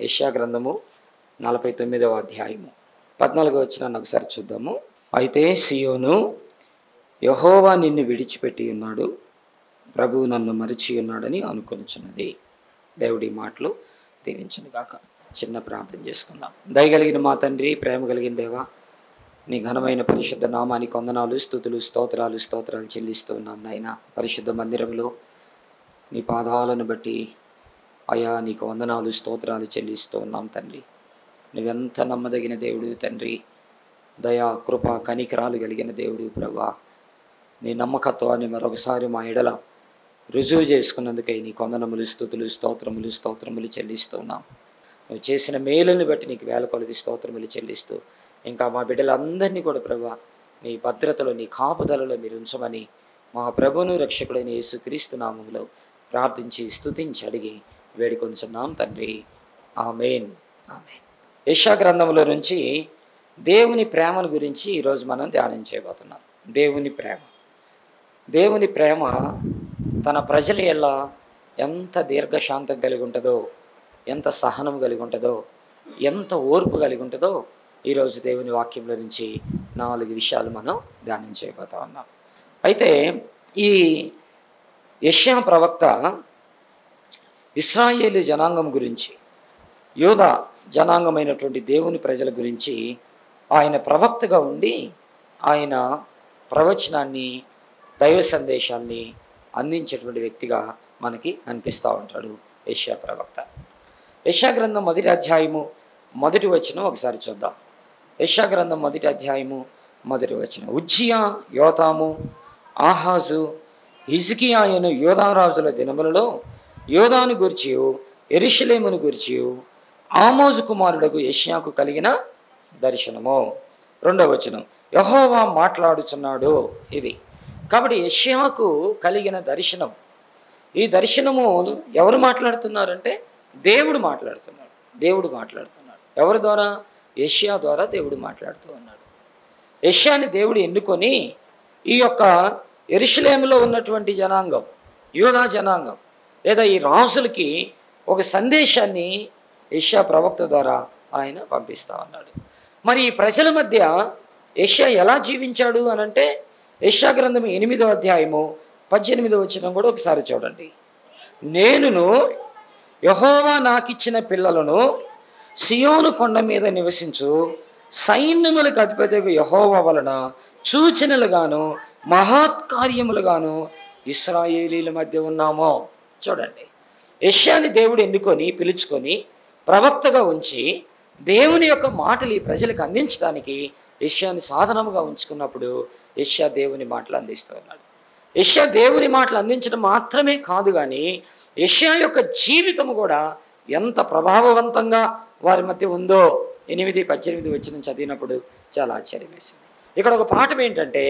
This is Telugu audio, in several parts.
యెషయా గ్రంథము 49వ అధ్యాయము 14వ వచనాన్ని ఒకసారి చూద్దాము. అయితే సియోను, యెహోవా నిన్ను విడిచిపెట్టి ఉన్నాడు, ప్రభువు నన్ను మరిచి ఉన్నాడని అనుకొనుచున్నది. దేవుడి మాటలు దీవించును గాక. చిన్న ప్రార్థన చేసుకుందాం. దయగలిగిన మా తండ్రి, ప్రేమ కలిగిన దేవా, నీ ఘనమైన పరిశుద్ధ నామానికి వందనాలు, స్తుతులు, స్తోత్రాలు చెల్లిస్తూ ఉన్నాం నాయన. పరిశుద్ధ మందిరంలో నీ పాదాలను బట్టి అయా నీకు వందనాలు, స్తోత్రాలు చెల్లిస్తూ ఉన్నాం తండ్రి. నువ్వెంత నమ్మదగిన దేవుడు తండ్రి, దయా కృప కనికరాలు కలిగిన దేవుడు ప్రభువా. నీ నమ్మకత్వాన్ని మరొకసారి మా ఎడల రుజువు చేసుకున్నందుకై నీ వందనములు, స్తుతులు, స్తోత్రములు చెల్లిస్తూ ఉన్నాం. నువ్వు చేసిన మేలుని బట్టి నీకు వేల కొలది స్తోత్రములు చెల్లిస్తూ, ఇంకా మా బిడ్డలందరినీ కూడా ప్రభువా నీ భద్రతలో, నీ కాపుదలలో మీరు ఉంచమని మా ప్రభువును రక్షకుడైన యేసుక్రీస్తు నామములో ప్రార్థించి స్తుతించి అడిగి వేడుకొంచున్నాం తండ్రి. ఆమేన్. ఆమేన్. యెషయా గ్రంథంలో నుంచి దేవుని ప్రేమను గురించి ఈరోజు మనం ధ్యానం చేయబోతున్నాం. దేవుని ప్రేమ తన ప్రజల ఎల్ల ఎంత దీర్ఘశాంతం కలిగి ఉంటుందో, ఎంత సహనం కలిగి ఉంటుందో, ఎంత ఓర్పు కలిగి ఉంటుందో ఈరోజు దేవుని వాక్యంలో నుంచి 4 విషయాలు మనం ధ్యానం చేయబోతా ఉన్నాం. అయితే ఈ యెషయా ప్రవక్త ఇశ్రాయేలు జనాంగం గురించి, యూదా జనాంగమైనటువంటి దేవుని ప్రజల గురించి ఆయన ప్రవక్తగా ఉండి ఆయన ప్రవచనాన్ని, దైవ సందేశాన్ని అందించేటువంటి వ్యక్తిగా మనకి అనిపిస్తూ ఉంటాడు యెషయా ప్రవక్త. యెషయా గ్రంథం 1వ అధ్యాయము 1వ వచనం ఒకసారి చూద్దాం. యెషయా గ్రంథం 1వ అధ్యాయము 1వ వచనం. ఉజ్జియా, యోతాము, ఆహాజు, హిజ్కియా అయిన యోధారాజుల దినములలో యోధాను గూర్చియు యెరూషలేమును గూర్చియు ఆమోజు కుమారుడకు యెషయాకు కలిగిన దర్శనము. 2వ వచనం. యెహోవా మాట్లాడుచున్నాడు. ఇది కాబట్టి యెషయాకు కలిగిన దర్శనం. ఈ దర్శనము ఎవరు మాట్లాడుతున్నారంటే దేవుడు మాట్లాడుతున్నాడు. ఎవరి ద్వారా? యెషయా ద్వారా దేవుడు మాట్లాడుతూ ఉన్నాడు. యెషయాని దేవుడు ఎన్నుకొని ఈ యొక్క యెరూషలేములో ఉన్నటువంటి జనాంగం, యూదా జనాంగం లేదా ఈ రాజులకి ఒక సందేశాన్ని యెషయా ప్రవక్త ద్వారా ఆయన పంపిస్తూ ఉన్నాడు. మరి ఈ ప్రజల మధ్య యెషయా ఎలా జీవించాడు అనంటే యెషయా గ్రంథం 8వ అధ్యాయము 18వ వచనం కూడా ఒకసారి చూడండి. నేనును యెహోవా నాకిచ్చిన పిల్లలను సియోను కొండ మీద నివసించు సైన్యములకు అధిపతిగా యెహోవా వలన సూచనలుగాను మహత్కార్యములుగాను ఇశ్రాయేలీల మధ్య ఉన్నామో. చూడండి, యెషయాని దేవుడు ఎన్నుకొని పిలుచుకొని ప్రవక్తగా ఉంచి దేవుని యొక్క మాటలు ఈ ప్రజలకు అందించడానికి యెషయాని సాధనముగా ఉంచుకున్నప్పుడు యెషయా దేవుని మాటలు అందిస్తూ ఉన్నాడు. యెషయా దేవుని మాటలు అందించడం మాత్రమే కాదు, కానీ యెషయా యొక్క జీవితము కూడా ఎంత ప్రభావవంతంగా వారి మధ్య ఉందో 8-18 వచనం చదివినప్పుడు చాలా ఆశ్చర్యం వేసింది. ఇక్కడ ఒక పాఠం ఏంటంటే,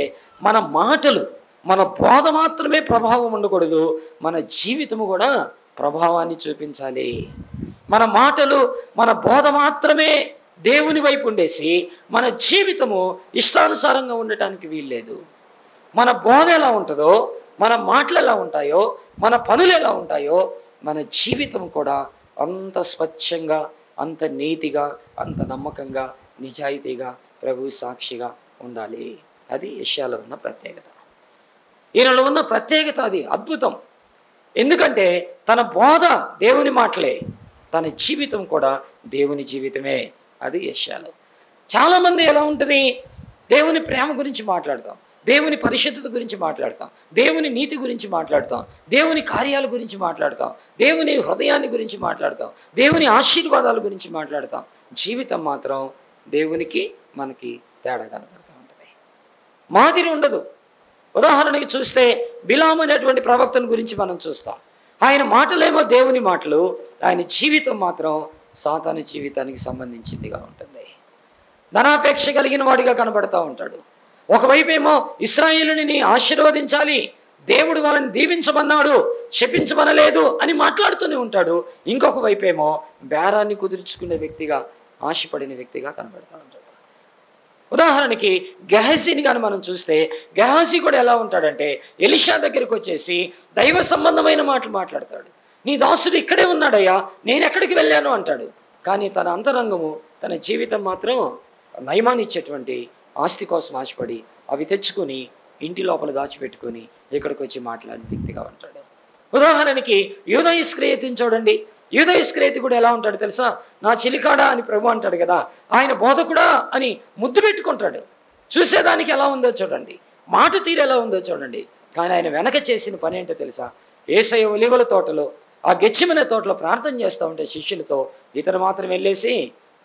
మన మాటలు, మన బోధ మాత్రమే ప్రభావం ఉండకూడదు, మన జీవితము కూడా ప్రభావాన్ని చూపించాలి. మన మాటలు, మన బోధ మాత్రమే దేవుని వైపు ఉండేసి మన జీవితము ఇష్టానుసారంగా ఉండటానికి వీల్లేదు. మన బోధ ఎలా ఉంటుందో, మన మాటలు ఎలా ఉంటాయో, మన పనులు ఎలా ఉంటాయో, మన జీవితం కూడా అంత స్వచ్ఛంగా, అంత నీతిగా, అంత నమ్మకంగా, నిజాయితీగా, ప్రభు సాక్షిగా ఉండాలి. అది యెషయాలో ఉన్న ప్రత్యేకత. ఈయనలో ఉన్న ప్రత్యేకత అది అద్భుతం. ఎందుకంటే తన బోధ దేవుని మాటలే, తన జీవితం కూడా దేవుని జీవితమే. అది యెషయాలో. చాలామంది ఎలా ఉంటుంది, దేవుని ప్రేమ గురించి మాట్లాడతాం, దేవుని పరిశుద్ధత గురించి మాట్లాడతాం, దేవుని నీతి గురించి మాట్లాడతాం, దేవుని కార్యాల గురించి మాట్లాడతాం, దేవుని హృదయాన్ని గురించి మాట్లాడతాం, దేవుని ఆశీర్వాదాల గురించి మాట్లాడతాం. జీవితం మాత్రం దేవునికి మనకి తేడా కనపడుతూ ఉంటుంది, మాదిరి ఉండదు. ఉదాహరణకి చూస్తే బిలాము అనేటువంటి ప్రవక్తను గురించి మనం చూస్తాం. ఆయన మాటలేమో దేవుని మాటలు, ఆయన జీవితం మాత్రం సాతాను జీవితానికి సంబంధించిందిగా ఉంటుంది. ధనాపేక్ష కలిగిన వాడిగా కనబడతా ఉంటాడు. ఒకవైపు ఏమో ఇశ్రాయేలుని ఆశీర్వదించాలి, దేవుడు వాళ్ళని దీవించమన్నాడు, శపించమనలేదు అని మాట్లాడుతూనే ఉంటాడు. ఇంకొక వైపు ఏమో బేరాన్ని కుదుర్చుకునే వ్యక్తిగా, ఆశపడిన వ్యక్తిగా కనబడతా ఉంటాడు. ఉదాహరణకి గెహజీని కానీ మనం చూస్తే, గెహజీ కూడా ఎలా ఉంటాడంటే ఎలీషా దగ్గరికి వచ్చేసి దైవ సంబంధమైన మాటలు మాట్లాడతాడు. నీ దాసుడు ఇక్కడే ఉన్నాడయ్యా, నేను ఎక్కడికి వెళ్ళాను అంటాడు. కానీ తన అంతరంగము, తన జీవితం మాత్రం నయమాన్ని ఇచ్చేటువంటి ఆస్తి కోసం ఆశపడి అవి తెచ్చుకొని ఇంటి లోపల దాచిపెట్టుకొని ఇక్కడికి వచ్చి మాట్లాడిన వ్యక్తిగా ఉంటాడు. ఉదాహరణకి యూదా ఇస్కరియోతుని చూడండి. యూదా ఇస్కరియోతు కూడా ఎలా ఉంటాడు తెలుసా? నా చిలికాడా అని ప్రభు అంటాడు కదా, ఆయన బోధకుడా అని ముద్దు పెట్టుకుంటాడు. చూసేదానికి ఎలా ఉందో చూడండి, మాట తీరు ఎలా ఉందో చూడండి. కానీ ఆయన వెనక చేసిన పని ఏంటో తెలుసా? యేసయ్య ఒలీవల తోటలో, ఆ గెత్సేమనే తోటలో ప్రార్థన చేస్తూ ఉంటే శిష్యులతో ఇతను మాత్రం వెళ్ళేసి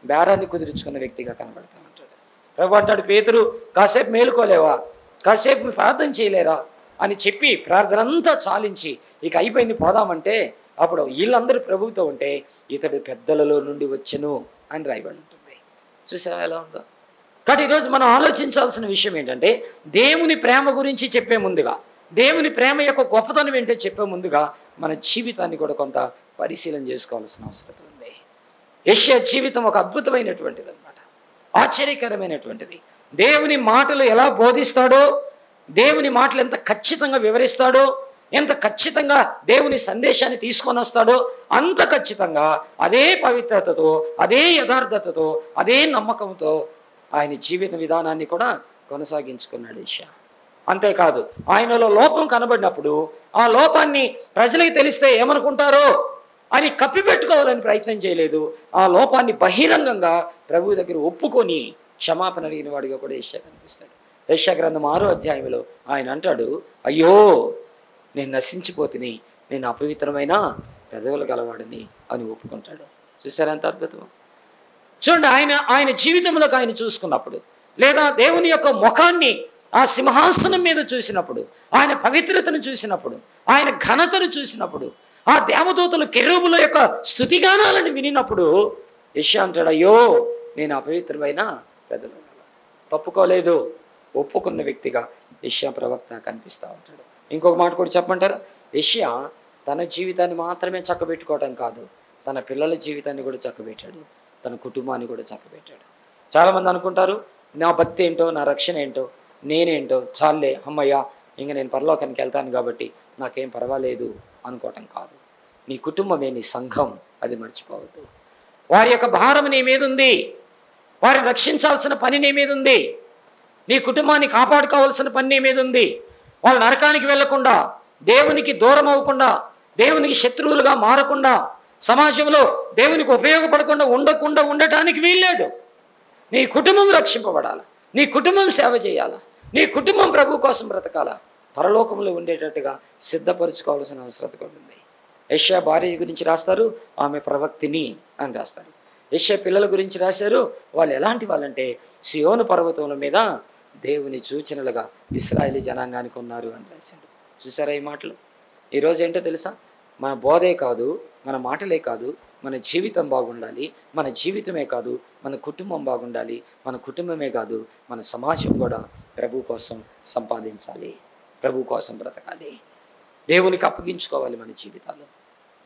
బేరాన్ని కుదుర్చుకున్న వ్యక్తిగా కనబడతా ఉంటాడు. ప్రభు అంటాడు, పేతురు కాసేపు మేలుకోలేవా, కాసేపు ప్రార్థన చేయలేరా అని చెప్పి ప్రార్థన అంతా చాలించి ఇక అయిపోయింది పోదామంటే అప్పుడు వీళ్ళందరూ ప్రభువుతో ఉంటే ఇతడు పెద్దలలో నుండి వచ్చెను అని రాయబడి ఉంటుంది. చూసావా ఎలా ఉందో? కాబట్టి ఈరోజు మనం ఆలోచించాల్సిన విషయం ఏంటంటే, దేవుని ప్రేమ గురించి చెప్పే ముందుగా, దేవుని ప్రేమ యొక్క గొప్పతనం ఏంటో చెప్పే ముందుగా మన జీవితాన్ని కూడా కొంత పరిశీలన చేసుకోవాల్సిన అవసరం ఉంది. యెషయా జీవితం ఒక అద్భుతమైనటువంటిది అన్నమాట, ఆశ్చర్యకరమైనటువంటిది. దేవుని మాటలు ఎలా బోధిస్తాడో, దేవుని మాటలు ఎంత ఖచ్చితంగా వివరిస్తాడో, ఎంత ఖచ్చితంగా దేవుని సందేశాన్ని తీసుకొని వస్తాడో అంత ఖచ్చితంగా అదే పవిత్రతతో, అదే యథార్థతతో, అదే నమ్మకంతో ఆయన జీవిత విధానాన్ని కూడా కొనసాగించుకున్నాడు యెషయా. అంతేకాదు, ఆయనలో లోపం కనబడినప్పుడు ఆ లోపాన్ని ప్రజలకు తెలిస్తే ఏమనుకుంటారో అని కప్పిపెట్టుకోవాలని ప్రయత్నం చేయలేదు. ఆ లోపాన్ని బహిరంగంగా ప్రభువు దగ్గర ఒప్పుకొని క్షమాపణ అడిగిన వాడిగా కూడా యెషయా కనిపిస్తాడు. యెషయా గ్రంథం 6వ అధ్యాయంలో ఆయన అంటాడు, అయ్యో నేను నశించిపోతుని, నేను అపవిత్రమైన పెదవులు గలవాడిని అని ఒప్పుకుంటాడు. చూసారా ఎంత అద్భుతం? చూడండి, ఆయన జీవితంలోకి ఆయన చూసుకున్నప్పుడు, లేదా దేవుని యొక్క ముఖాన్ని ఆ సింహాసనం మీద చూసినప్పుడు, ఆయన పవిత్రతను చూసినప్పుడు, ఆయన ఘనతను చూసినప్పుడు, ఆ దేవదూతలు కెరూబుల యొక్క స్తుతిగానాలను వినినప్పుడు యెషయా అంటాడు, అయ్యో నేను అపవిత్రమైన పెదవులు గల. తప్పుకోలేదు, ఒప్పుకున్న వ్యక్తిగా యెషయా ప్రవక్త కనిపిస్తూ ఉంటాడు. ఇంకొక మాట కూడా చెప్పమంటారా? యెషయా తన జీవితాన్ని మాత్రమే చక్కబెట్టుకోవటం కాదు, తన పిల్లల జీవితాన్ని కూడా చక్కబెట్టాడు, తన కుటుంబాన్ని కూడా చక్కబెట్టాడు. చాలామంది అనుకుంటారు, నా భక్తి ఏంటో, నా రక్షణ ఏంటో, నేనేంటో, చాలే అమ్మయ్యా ఇంక నేను పరలోకానికి వెళ్తాను కాబట్టి నాకేం పర్వాలేదు అనుకోవటం కాదు. నీ కుటుంబమే నీ సంఘం, అది మర్చిపోవద్దు. వారి యొక్క భారం నీ మీద ఉంది, వారిని రక్షించాల్సిన పని నీ మీద ఉంది, నీ కుటుంబాన్ని కాపాడుకోవాల్సిన పని నీ మీద ఉంది. వాళ్ళు నరకానికి వెళ్లకుండా, దేవునికి దూరం అవ్వకుండా, దేవునికి శత్రువులుగా మారకుండా, సమాజంలో దేవునికి ఉపయోగపడకుండా ఉండటానికి వీల్లేదు. నీ కుటుంబం రక్షింపబడాలి, నీ కుటుంబం సేవ చేయాలా, నీ కుటుంబం ప్రభు కోసం బ్రతకాలా, పరలోకంలో ఉండేటట్టుగా సిద్ధపరచుకోవాల్సిన అవసరం కూడా ఉంది. యెషయా భార్య గురించి రాస్తారు, ఆమె ప్రవక్తిని అని రాస్తారు. యెషయా పిల్లల గురించి రాశారు, వాళ్ళు ఎలాంటి వాళ్ళంటే సియోను పర్వతముల మీద దేవుని సూచనలుగా ఇశ్రాయేలీ జనాంగానికి ఉన్నారు అని రాశాడు. చూసారా ఈ మాటలు? ఈరోజు ఏంటో తెలుసా? మన బోధే కాదు, మన మాటలే కాదు, మన జీవితం బాగుండాలి. మన జీవితమే కాదు, మన కుటుంబం బాగుండాలి. మన కుటుంబమే కాదు, మన సమాజం కూడా ప్రభు కోసం సంపాదించాలి, ప్రభు కోసం బ్రతకాలి, దేవునికి అప్పగించుకోవాలి. మన జీవితాలు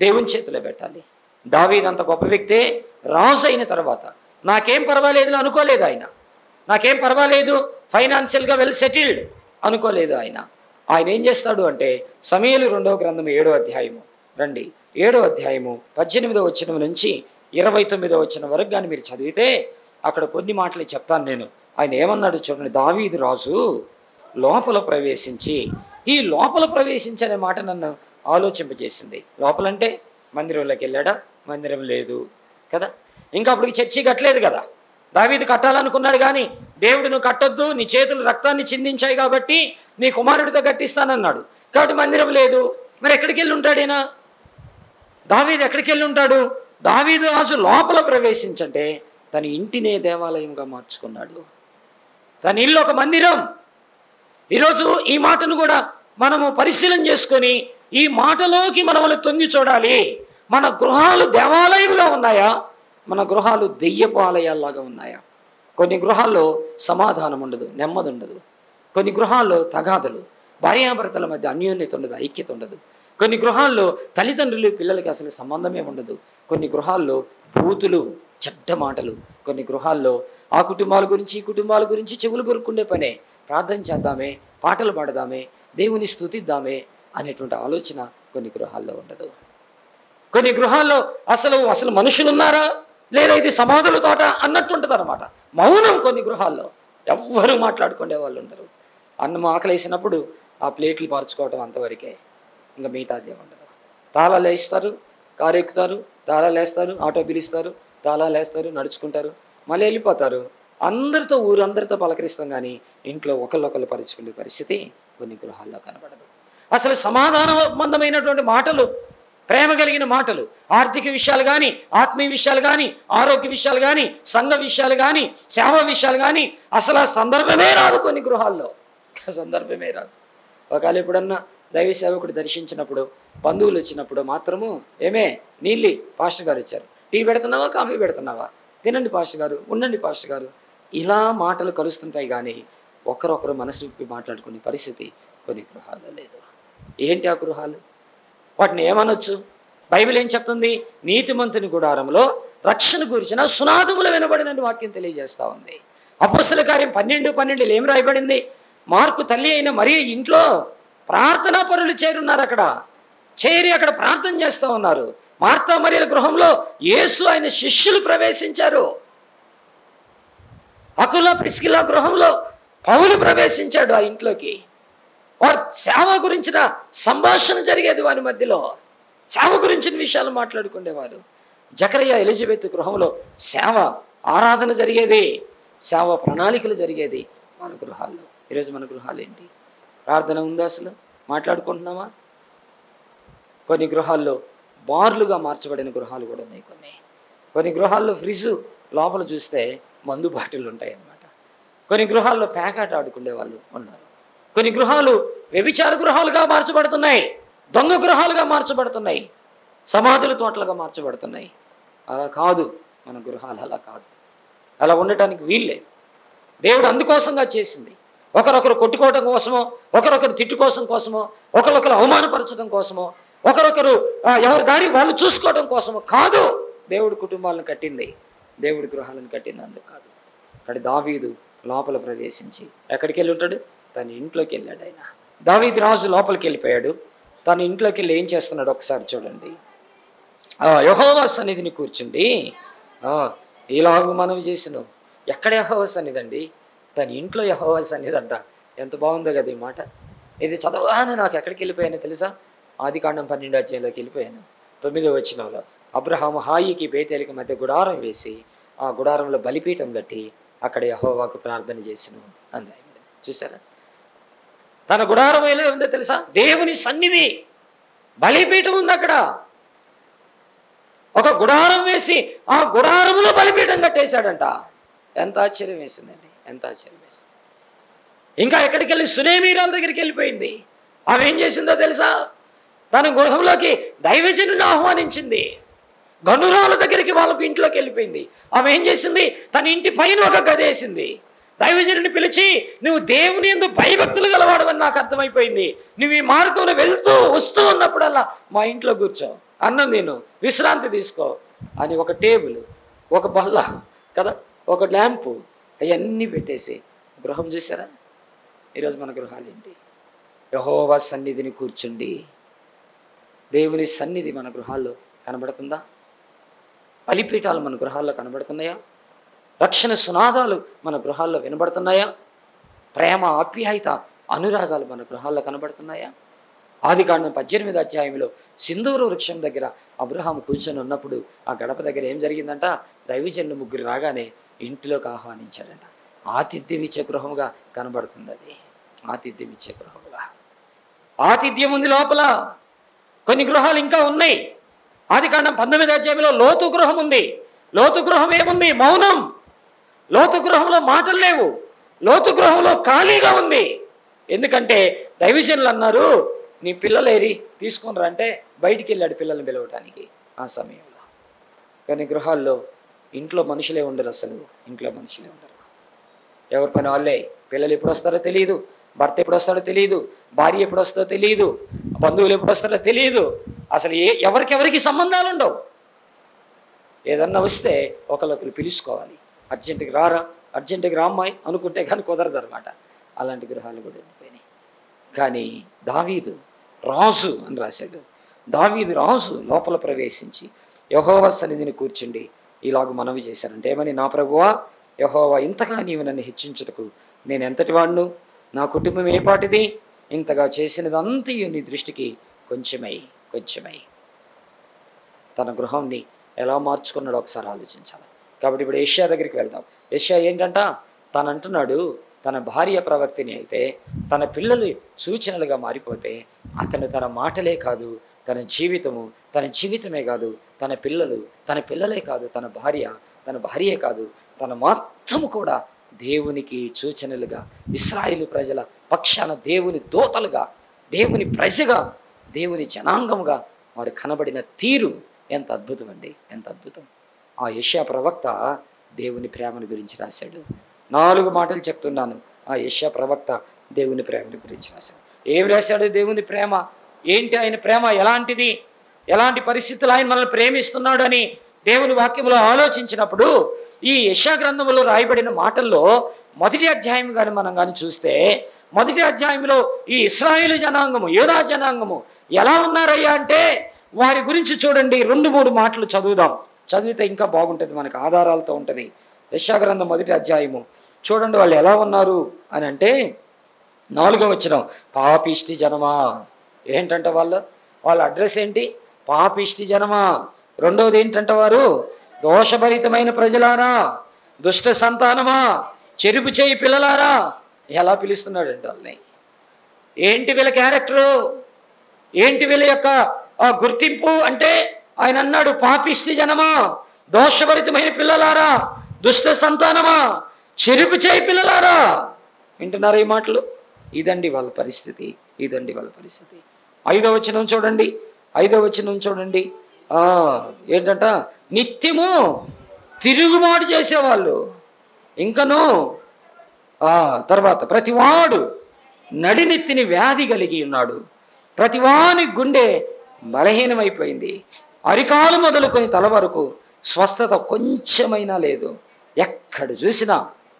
దేవుని చేతిలో పెట్టాలి. దావీదు అంత గొప్ప వ్యక్తే, రాజు అయిన తర్వాత నాకేం పర్వాలేదు అనుకోలేదు ఆయన. నాకేం పర్వాలేదు, ఫైనాన్షియల్గా వెల్ సెటిల్డ్ అనుకోలేదు ఆయన. ఆయన ఏం చేస్తాడు అంటే, సమూయేలు 2వ గ్రంథం 7వ అధ్యాయము రండి, 7వ అధ్యాయము 18వ వచనం నుంచి 29వ వచనం వరకు కానీ మీరు చదివితే అక్కడ కొన్ని మాటలు చెప్తాను నేను. ఆయన ఏమన్నాడు చూడండి. దావీదు రాజు లోపల ప్రవేశించి, ఈ లోపల ప్రవేశించనే మాట నన్ను ఆలోచింపజేసింది. లోపలంటే మందిరంలోకి వెళ్ళాడా? మందిరం లేదు కదా, ఇంకా అప్పటికి చర్చి కట్టలేదు కదా. దావీదు కట్టాలనుకున్నాడు కానీ దేవుడు నువ్వు కట్టొద్దు, నీ చేతులు రక్తాన్ని చిందించాయి కాబట్టి నీ కుమారుడితో కట్టిస్తానన్నాడు. కాబట్టి మందిరం లేదు. మరి ఎక్కడికి వెళ్ళి ఉంటాడైనా? దావీదు ఎక్కడికి వెళ్ళి ఉంటాడు? దావీదు రాజు లోపల ప్రవేశించంటే తన ఇంటినే దేవాలయంగా మార్చుకున్నాడు. తన ఇల్లు ఒక మందిరం. ఈరోజు ఈ మాటను కూడా మనము పరిశీలన చేసుకొని ఈ మాటలోకి మనల్ని తొంగి చూడాలి. మన గృహాలు దేవాలయముగా ఉన్నాయా? మన గృహాలు దెయ్యపు ఆలయాల్లాగా ఉన్నాయా? కొన్ని గృహాల్లో సమాధానం ఉండదు, నెమ్మది ఉండదు. కొన్ని గృహాల్లో తగాదలు, భార్యాభర్తల మధ్య అన్యోన్యత ఉండదు, ఐక్యత ఉండదు. కొన్ని గృహాల్లో తల్లిదండ్రులు పిల్లలకి అసలు సంబంధమే ఉండదు. కొన్ని గృహాల్లో బూతులు, చెడ్డ మాటలు. కొన్ని గృహాల్లో ఆ కుటుంబాల గురించి ఈ కుటుంబాల గురించి చెవులు కొరుక్కుండే పనే. ప్రార్థన చేద్దామే, పాటలు పాడదామే, దేవుని స్తుతిద్దామే అనేటువంటి ఆలోచన కొన్ని గృహాల్లో ఉండదు. కొన్ని గృహాల్లో అసలు మనుషులు ఉన్నారా, లేదా ఇది సమాధుల తోట అన్నట్టుంటుంది అనమాట. మౌనం కొన్ని గృహాల్లో, ఎవ్వరూ మాట్లాడుకునే వాళ్ళు ఉండరు. అన్నం ఆకలేసినప్పుడు ఆ ప్లేట్లు పరుచుకోవటం అంతవరకే, ఇంకా మిగతాదే ఉండదు. తాళాలు వేస్తారు, కారు ఎక్కుతారు, తాళాలు వేస్తారు, ఆటో పిలుస్తారు, తాళాలు వేస్తారు, నడుచుకుంటారు, మళ్ళీ వెళ్ళిపోతారు. అందరితో ఊరందరితో పలకరిస్తాం, కానీ ఇంట్లో ఒకళ్ళొకళ్ళు పరుచుకునే పరిస్థితి కొన్ని గృహాల్లో కనబడదు. అసలు సమాధానబంధమైనటువంటి మాటలు, ప్రేమ కలిగిన మాటలు, ఆర్థిక విషయాలు కానీ, ఆత్మీయ విషయాలు కానీ, ఆరోగ్య విషయాలు కానీ, సంఘ విషయాలు కానీ, సేవ విషయాలు కానీ అసలు ఆ సందర్భమే రాదు కొన్ని గృహాల్లో, సందర్భమే రాదు. ఒకవేళ ఎప్పుడన్నా దైవ సేవకుడు దర్శించినప్పుడు, బంధువులు వచ్చినప్పుడు మాత్రము, ఏమే నీళ్ళి పాస్టర్ గారు వచ్చారు, టీ పెడుతున్నావా, కాఫీ పెడుతున్నావా, తినండి పాస్టర్ గారు, ఉండండి పాస్టర్ గారు, ఇలా మాటలు కలుస్తుంటాయి. కానీ ఒకరొకరు మనసు విప్పి మాట్లాడుకునే పరిస్థితి కొన్ని గృహాల్లో లేదు. ఏంటి ఆ గృహాలు? వాటిని ఏమనొచ్చు? బైబిల్ ఏం చెప్తుంది? నీతిమంతుని గుడారంలో రక్షణ గురించిన సునాదములు వినబడిన వాక్యం తెలియజేస్తూ ఉంది. అపొస్తలుల కార్యం 12:12 ఏం రాయబడింది? మార్కు తల్లి అయిన మరియ ఇంట్లో ప్రార్థనా పరులు చేరున్నారు. అక్కడ చేరి అక్కడ ప్రార్థన చేస్తూ ఉన్నారు. మార్తా మరియల గృహంలో యేసు ఆయన శిష్యులు ప్రవేశించారు. అకుల ప్రిస్కిల గృహంలో పౌలు ప్రవేశించాడు ఆ ఇంట్లోకి. వారు సేవ గురించిన సంభాషణ జరిగేది, వారి మధ్యలో సేవ గురించిన విషయాలు మాట్లాడుకునేవారు. జకరియా ఎలిజబెత్ గృహంలో సేవ ఆరాధన జరిగేది, సేవ ప్రణాళికలు జరిగేది మన గృహాల్లో. ఈరోజు మన గృహాలు ఏంటి? ప్రార్థన ఉందా? అసలు మాట్లాడుకుంటున్నామా? కొన్ని గృహాల్లో బార్లుగా మార్చబడిన గృహాలు కూడా ఉన్నాయి. కొన్ని గృహాల్లో ఫ్రిడ్జ్ లోపల చూస్తే మందు బాటిల్ ఉంటాయి అన్నమాట. కొన్ని గృహాల్లో ప్యాకెట్ ఆడుకునే వాళ్ళు ఉన్నారు. కొన్ని గృహాలు వ్యభిచార గృహాలుగా మార్చబడుతున్నాయి, దొంగ గృహాలుగా మార్చబడుతున్నాయి, సమాధుల తోటలుగా మార్చబడుతున్నాయి. అలా కాదు మన గృహాలు, అలా కాదు. అలా ఉండటానికి వీల్లేదు. దేవుడు అందుకోసంగా చేసింది. ఒకరొకరు కొట్టుకోవడం కోసమో, ఒకరొకరు కోసమో, ఒకరొకరు అవమానపరచడం కోసమో, ఒకరొకరు ఎవరి దారి వాళ్ళు చూసుకోవడం కోసమో కాదు దేవుడు కుటుంబాలను కట్టింది, దేవుడి గృహాలను కట్టింది. అందుకు కాదు. అక్కడ దావీదు లోపల ప్రవేశించి ఎక్కడికి వెళ్ళి ఉంటాడు? తన ఇంట్లోకి వెళ్ళాడు. ఆయన దావీదు రాజు లోపలికి వెళ్ళిపోయాడు. తన ఇంట్లోకి వెళ్ళి ఏం చేస్తున్నాడు ఒకసారి చూడండి. యెహోవా సన్నిధిని కూర్చుండి ఇలాగ మనవి చేసిన. ఎక్కడ యెహోవా సన్నిధి అండి? తన ఇంట్లో యెహోవా సన్నిధి అంట. ఎంత బాగుందో కదా ఈ మాట. ఇది చదవగానే నాకు ఎక్కడికి వెళ్ళిపోయానో తెలుసా? ఆదికాండం 12వ అధ్యాయంలోకి వెళ్ళిపోయాను. 9వ వచనంలో అబ్రహాము హాయికి బేతేలికి మధ్య గుడారం వేసి ఆ గుడారంలో బలిపీఠం కట్టి అక్కడ యెహోవాకు ప్రార్థన చేసిన అని. చూసారా? తన గుడారం ఎలా ఉందో తెలుసా? దేవుని సన్నిధి, బలిపీఠం ఉంది అక్కడ. ఒక గుడారం వేసి ఆ గుడారంలో బలిపీఠం కట్టేశాడంట. ఎంత ఆశ్చర్యం వేసిందండి, ఎంత ఆశ్చర్యం వేసింది. ఇంకా ఎక్కడికి వెళ్ళి సునేమీరాల దగ్గరికి వెళ్ళిపోయింది. ఆమె ఏం చేసిందో తెలుసా? తన గృహంలోకి దైవజనుని ఆహ్వానించింది. గనురాల దగ్గరికి వాళ్ళకు ఇంట్లోకి వెళ్ళిపోయింది. ఆమె ఏం చేసింది? తన ఇంటి పైన ఒక గది వేసింది. దైవజనుని పిలిచి, నువ్వు దేవుని యందు భయభక్తులు గలవాడవని నాకు అర్థమైపోయింది. నువ్వు ఈ మార్గంలో వెళ్తూ వస్తూ ఉన్నప్పుడల్లా మా ఇంట్లో కూర్చో, అన్నం తిను, విశ్రాంతి తీసుకో అని ఒక టేబుల్, ఒక బల్ల కదా, ఒక ల్యాంపు, అవన్నీ పెట్టేసి గృహం. చూసారా? ఈరోజు మన గృహాలు ఏంటి? యెహోవా సన్నిధిని కూర్చుండి. దేవుని సన్నిధి మన గృహాల్లో కనబడుతుందా? బలిపీఠాలు మన గృహాల్లో కనబడుతున్నాయా? రక్షణ సునాదాలు మన గృహాల్లో వినబడుతున్నాయా? ప్రేమ, ఆప్యాయత, అనురాగాలు మన గృహాల్లో కనబడుతున్నాయా? ఆదికాండం 18వ అధ్యాయంలో సింధూరు వృక్షం దగ్గర అబ్రహాము కూర్చొని ఉన్నప్పుడు ఆ గడప దగ్గర ఏం జరిగిందంట? దైవజనులు 3 రాగానే ఇంటిలోకి ఆహ్వానించాడంట. ఆతిథ్యం ఇచ్చే గృహముగా కనబడుతుంది అది. ఆతిథ్యం ఇచ్చే గృహముగా. ఆతిథ్యం ఉంది లోపల. కొన్ని గృహాలు ఇంకా ఉన్నాయి. ఆదికాండం 19వ అధ్యాయంలో లోతు గృహం ఉంది. లోతు గృహం ఏముంది? మౌనం. లోతు గృహంలో మాటలు లేవు. లోతు గృహంలో ఖాళీగా ఉంది. ఎందుకంటే దైవజనులు అన్నారు, నీ పిల్లలేరి తీసుకొని రా అంటే బయటికి వెళ్ళాడు పిల్లల్ని పిలవటానికి ఆ సమయంలో. కానీ గృహాల్లో ఇంట్లో మనుషులే ఉండరు. అసలు ఇంట్లో మనుషులే ఉండరు. ఎవరి పని వాళ్ళే. పిల్లలు ఎప్పుడు వస్తారో తెలియదు, భర్త ఎప్పుడు వస్తాడో తెలియదు, భార్య ఎప్పుడు వస్తుందో తెలియదు, బంధువులు ఎప్పుడు వస్తారో తెలియదు. అసలు ఎవరికెవరికి సంబంధాలు ఉండవు. ఏదన్నా వస్తే ఒకరికొకరు పిలుచుకోవాలి. అర్జెంటుకి రారా, అర్జెంటుకి రామ్మాయి అనుకుంటే కానీ కుదరదు అనమాట. అలాంటి గృహాలు కూడా ఉండిపోయినాయి. కానీ దావీదు రాజు అని రాశాడు. దావీదు రాజు లోపల ప్రవేశించి యెహోవా సన్నిధిని కూర్చుండి ఇలాగ మనవి చేశారంటే ఏమని, నా ప్రభువా యెహోవా, ఇంతగా నీవు నన్ను హెచ్చించుటకు నేను ఎంతటి వాడును, నా కుటుంబం ఏ పాటిది, ఇంతగా చేసినదంతయు నీ దృష్టికి కొంచెమై. తన గృహాన్ని ఎలా మార్చుకున్నాడో ఒకసారి ఆలోచించాలి. కాబట్టి ఇప్పుడు యెషయా దగ్గరికి వెళ్దాం. యెషయా ఏంటంట, తను అంటున్నాడు తన భార్య ప్రవక్తిని అయితే తన పిల్లలు సూచనలుగా మారిపోతే అతను తన మాటలే కాదు, తన జీవితమే కాదు, తన పిల్లలే కాదు, తన భార్యే కాదు, తన మొత్తము కూడా దేవునికి సూచనలుగా, ఇశ్రాయేలు ప్రజల పక్షాన దేవుని దూతలుగా, దేవుని ప్రజగా, దేవుని జనాంగముగా వారు కనబడిన తీరు ఎంత అద్భుతం అండి, ఎంత అద్భుతం. ఆ యెషయా ప్రవక్త దేవుని ప్రేమను గురించి రాశాడు. 4 మాటలు చెప్తున్నాను. ఆ యెషయా ప్రవక్త దేవుని ప్రేమను గురించి రాశాడు. ఏం రాశాడు? దేవుని ప్రేమ ఏంటి, ఆయన ప్రేమ ఎలాంటిది, ఎలాంటి పరిస్థితులు ఆయన మనల్ని ప్రేమిస్తున్నాడు అని దేవుని వాక్యంలో ఆలోచించినప్పుడు ఈ యెషయా గ్రంథంలో రాయబడిన మాటల్లో మొదటి అధ్యాయం కానీ మనం కానీ చూస్తే, మొదటి అధ్యాయంలో ఈ ఇశ్రాయేలు జనాంగము, యూదా జనాంగము ఎలా ఉన్నారయ్యా అంటే వారి గురించి చూడండి. 2-3 మాటలు చదువుదాం. చదివితే ఇంకా బాగుంటుంది, మనకు ఆధారాలతో ఉంటుంది. యెషయా గ్రంథం మొదటి అధ్యాయము చూడండి వాళ్ళు ఎలా ఉన్నారు అని అంటే 4వ వచనం, పాపిష్టి జనమా. ఏంటంటే వాళ్ళ అడ్రస్ ఏంటి? పాపిష్టి జనమా. 2వది ఏంటంటే వారు దోషభరితమైన ప్రజలారా, దుష్ట సంతానమా, చెరుపు చేయి పిల్లలారా. ఎలా పిలుస్తున్నాడంటే వాళ్ళని. ఏంటి వీళ్ళ క్యారెక్టరు, ఏంటి వీళ్ళ యొక్క గుర్తింపు అంటే ఆయన అన్నాడు, పాపిష్టి జనమా, దోషభరితమైన పిల్లలారా, దుష్ట సంతానమా, చెరుపు చేయి పిల్లలారా. వింటున్నారా ఈ మాటలు? ఇదండి వాళ్ళ పరిస్థితి. 5వ వచనం చూడండి. ఏంటంట, నిత్యము తిరుగుబాటు చేసేవాళ్ళు. ఇంకను తర్వాత ప్రతివాడు నడినెత్తిని వ్యాధి కలిగి ఉన్నాడు, ప్రతివాని గుండె బలహీనమైపోయింది, అరికాలు మొదలుకొని తల వరకు స్వస్థత కొంచెమైనా లేదు. ఎక్కడ చూసినా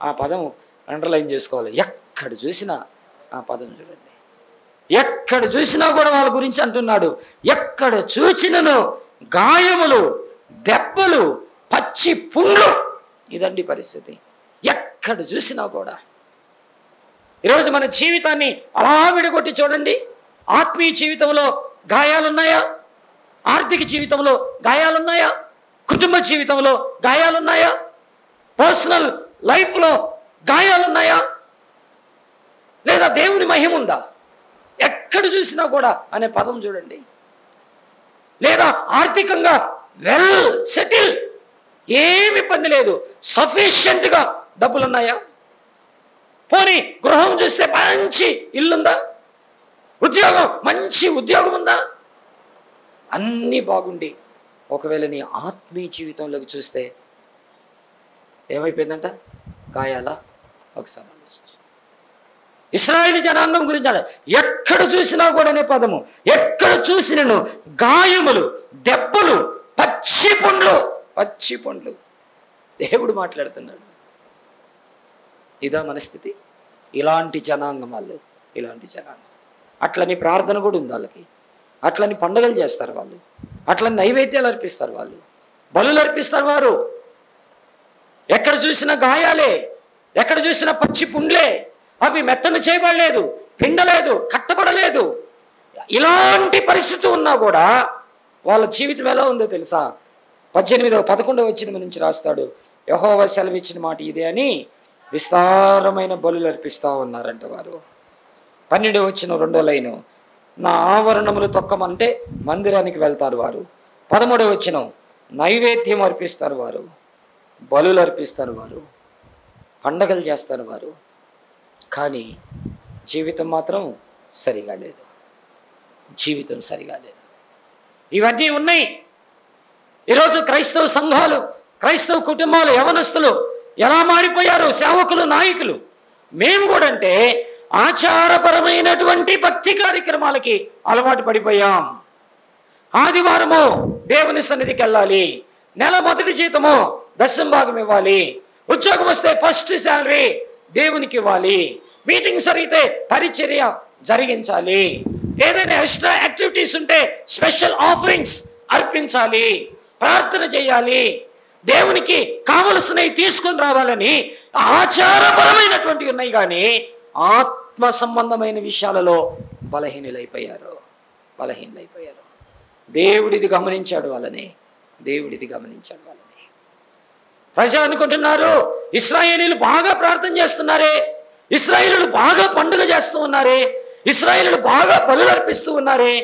ఆ పదం అండర్లైన్ చేసుకోవాలి. ఎక్కడ చూసినా ఆ పదం చూడండి. ఎక్కడ చూసినా కూడా వాళ్ళ గురించి అంటున్నాడు. ఎక్కడ చూసినను గాయములు, దెబ్బలు, పచ్చి పుండ్లు. ఇదండి పరిస్థితి. ఎక్కడ చూసినా కూడా. ఈరోజు మన జీవితాన్ని అలా విడగొట్టి చూడండి. ఆత్మీయ జీవితంలో గాయాలున్నాయా? ఆర్థిక జీవితంలో గాయాలున్నాయా? కుటుంబ జీవితంలో గాయాలున్నాయా? పర్సనల్ లైఫ్లో గాయాలున్నాయా? లేదా దేవుని మహిమ ఉందా? ఎక్కడ చూసినా కూడా అనే పదం చూడండి. లేదా ఆర్థికంగా వెల్ సెటిల్, ఏమి ఇబ్బంది లేదు, సఫిషియెంట్గా డబ్బులున్నాయా? పోనీ గృహం చూస్తే మంచి ఇల్లుందా? ఉద్యోగం, మంచి ఉద్యోగం ఉందా? అన్నీ బాగుండి ఒకవేళ నీ ఆత్మీయ జీవితంలోకి చూస్తే ఏమైపోయిందంట? గాయాలా? ఒకసారి ఆలోచించు. ఇశ్రాయేలు జనాంగం గురించి ఎక్కడ చూసినా కూడా అనే పదము, ఎక్కడ చూసినను గాయములు, దెబ్బలు, పచ్చి పండ్లు. దేవుడు మాట్లాడుతున్నాడు. ఇదా మనస్థితి. ఇలాంటి జనాంగం. అట్లని ప్రార్థన కూడా ఉంది వాళ్ళకి. అట్లని పండుగలు చేస్తారు వాళ్ళు. అట్లని నైవేద్యాలు అర్పిస్తారు వాళ్ళు. బలులు అర్పిస్తారు వారు. ఎక్కడ చూసినా గాయాలే, ఎక్కడ చూసినా పచ్చి పుండ్లే. అవి మెత్తన చేయబడలేదు, పిండలేదు, కట్టబడలేదు. ఇలాంటి పరిస్థితి ఉన్నా కూడా వాళ్ళ జీవితం ఎలా ఉందో తెలుసా? 11వ వచనం నుంచి రాస్తాడు. యెహోవా సెలవిచ్చిన మాట ఇదే అని విస్తారమైన బలులు అర్పిస్తూ ఉన్నారంట వారు. 12వ వచనం 2వ లైను, నా ఆవరణములు తొక్కమంటే మందిరానికి వెళ్తారు వారు. 13వ వచనం, నైవేద్యం అర్పిస్తారు వారు, బలులు అర్పిస్తారు వారు, పండగలు చేస్తారు వారు. కానీ జీవితం మాత్రం సరిగా లేదు. ఇవన్నీ ఉన్నాయి. ఈరోజు క్రైస్తవ సంఘాలు, క్రైస్తవ కుటుంబాలు, యవనస్తులు ఎలా మారిపోయారు? సేవకులు, నాయకులు. మేము కూడా అంటే ఆచారపరమైనటువంటి భక్తి కార్యక్రమాలకి అలవాటు పడిపోయాం. ఆదివారము దేవుని సన్నిధికి వెళ్ళాలి, నెల మొదటి జీతము దశమ భాగం ఇవ్వాలి, ఉద్యోగం వస్తే ఫస్ట్ శాలరీ దేవునికి ఇవ్వాలి, మీటింగ్స్ జరిగితే పరిచర్య జరిగించాలి, ఏదైనా ఎక్స్ట్రా యాక్టివిటీస్ ఉంటే స్పెషల్ ఆఫరింగ్స్ అర్పించాలి, ప్రార్థన చేయాలి. దేవునికి కావలసినవి తీసుకొని రావాలని ఆచారపరమైనటువంటి ఉన్నాయి, కానీ ఆత్మ సంబంధమైన విషయాలలో బలహీనులైపోయారు. దేవుడిది గమనించాడు వాళ్ళని. ప్రజలు అనుకుంటున్నారు ఇశ్రాయేలీలు బాగా ప్రార్థన చేస్తున్నారే, ఇశ్రాయేలీలు బాగా పండుగ చేస్తూ ఉన్నారే, ఇశ్రాయేలీలు బాగా బలులు అర్పిస్తూ ఉన్నారే,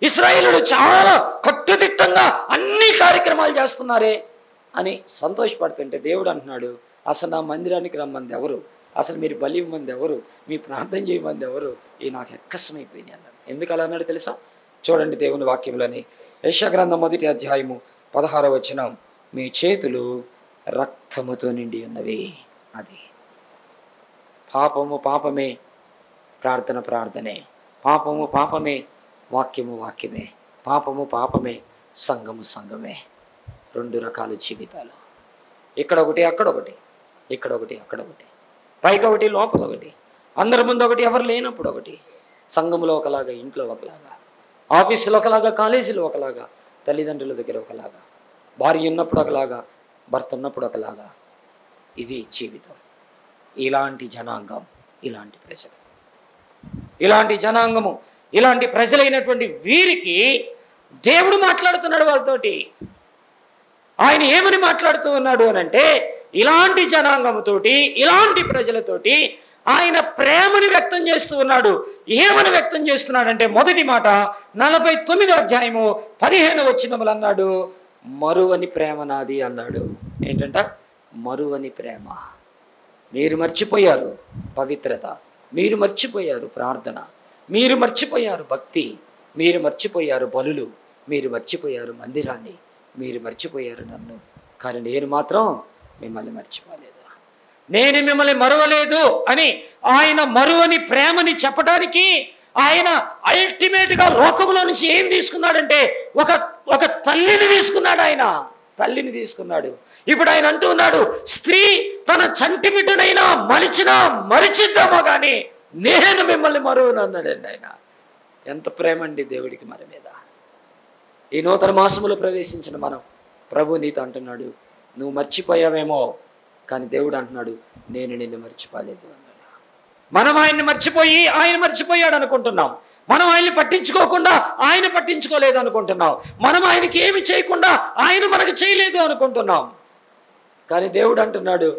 ఇశ్రాయేలీలు చాలా కట్టుదిట్టంగా అన్ని కార్యక్రమాలు చేస్తున్నారే అని సంతోషపడుతుంటే దేవుడు అంటున్నాడు, అసలు నా మందిరానికి రమ్మంది ఎవరు, అసలు మీరు బలి ఇవ్వమంది ఎవరు, మీ ప్రార్థన చేయమంది ఎవరు, ఈ నాకు ఎక్కసమైపోయింది అన్నాడు. ఎందుకు అలా అన్నాడు తెలుసా? చూడండి దేవుని వాక్యంలోని యెషయా గ్రంథం 1వ అధ్యాయము 16వ వచనం, మీ చేతులు రక్తముతో నిండి ఉన్నవి. అది పాపము పాపమే, ప్రార్థన ప్రార్థనే, పాపము పాపమే, వాక్యము వాక్యమే, పాపము పాపమే, సంఘము సంఘమే. 2 రకాల జీవితాలు, ఇక్కడ ఒకటి అక్కడ ఒకటి, ఇక్కడ ఒకటి అక్కడ ఒకటి, పైకి ఒకటి లోపల ఒకటి, అందరి ముందు ఒకటి, ఎవరు లేనప్పుడు ఒకటి, సంఘములో ఒకలాగా, ఇంట్లో ఒకలాగా, ఆఫీసులో ఒకలాగా, కాలేజీలో ఒకలాగా, తల్లిదండ్రుల దగ్గర ఒకలాగా, భార్య ఉన్నప్పుడు ఒకలాగా, భర్త ఉన్నప్పుడు ఒకలాగా. ఇది జీవితం. ఇలాంటి జనాంగం, ఇలాంటి ప్రజలు, ఇలాంటి జనాంగము, ఇలాంటి ప్రజలైనటువంటి వీరికి దేవుడు మాట్లాడుతున్నాడు వాళ్ళతోటి. ఆయన ఏమని మాట్లాడుతూ ఉన్నాడు అని అంటే, ఇలాంటి జనాంగముతోటి, ఇలాంటి ప్రజలతోటి ఆయన ప్రేమని వ్యక్తం చేస్తూ ఉన్నాడు. ఏమని వ్యక్తం చేస్తున్నాడంటే, మొదటి మాట 49వ అధ్యాయము 15వ వచనములు అన్నాడు, మరువని ప్రేమ నాది అన్నాడు. ఏంటంట? మరువని ప్రేమ. మీరు మర్చిపోయారు పవిత్రత, మీరు మర్చిపోయారు ప్రార్థన, మీరు మర్చిపోయారు భక్తి, మీరు మర్చిపోయారు బలులు, మీరు మర్చిపోయారు మందిరాన్ని, మీరు మర్చిపోయారు నన్ను, కానీ నేను మాత్రం మిమ్మల్ని మర్చిపోలేదు, నేను మిమ్మల్ని మరువలేదు అని ఆయన మరువని ప్రేమని చెప్పడానికి ఆయన అల్టిమేట్గా లోకంలో నుంచి ఏం తీసుకున్నాడంటే ఒక తల్లిని తీసుకున్నాడు. ఆయన తల్లిని తీసుకున్నాడు. ఇప్పుడు ఆయన అంటూ ఉన్నాడు, స్త్రీ తన చంటి బిడ్డనైనా మరిచిద్దామో కానీ నేను మిమ్మల్ని మరువను అన్నాడండి ఆయన. ఎంత ప్రేమ అండి దేవుడికి మన మీద. ఈ నూతన మాసములో ప్రవేశించిన మనం ప్రభు నీతో అంటున్నాడు, నువ్వు మర్చిపోయావేమో, కానీ దేవుడు అంటున్నాడు, నేను నిన్ను మర్చిపోలేదు అన్నాడు. మనం ఆయన్ని మర్చిపోయి ఆయన మర్చిపోయాడు అనుకుంటున్నాం, మనం ఆయన్ని పట్టించుకోకుండా ఆయన పట్టించుకోలేదు అనుకుంటున్నాం, మనం ఆయనకి ఏమి చేయకుండా ఆయన మనకు చేయలేదు అనుకుంటున్నాం. కానీ దేవుడు అంటున్నాడు,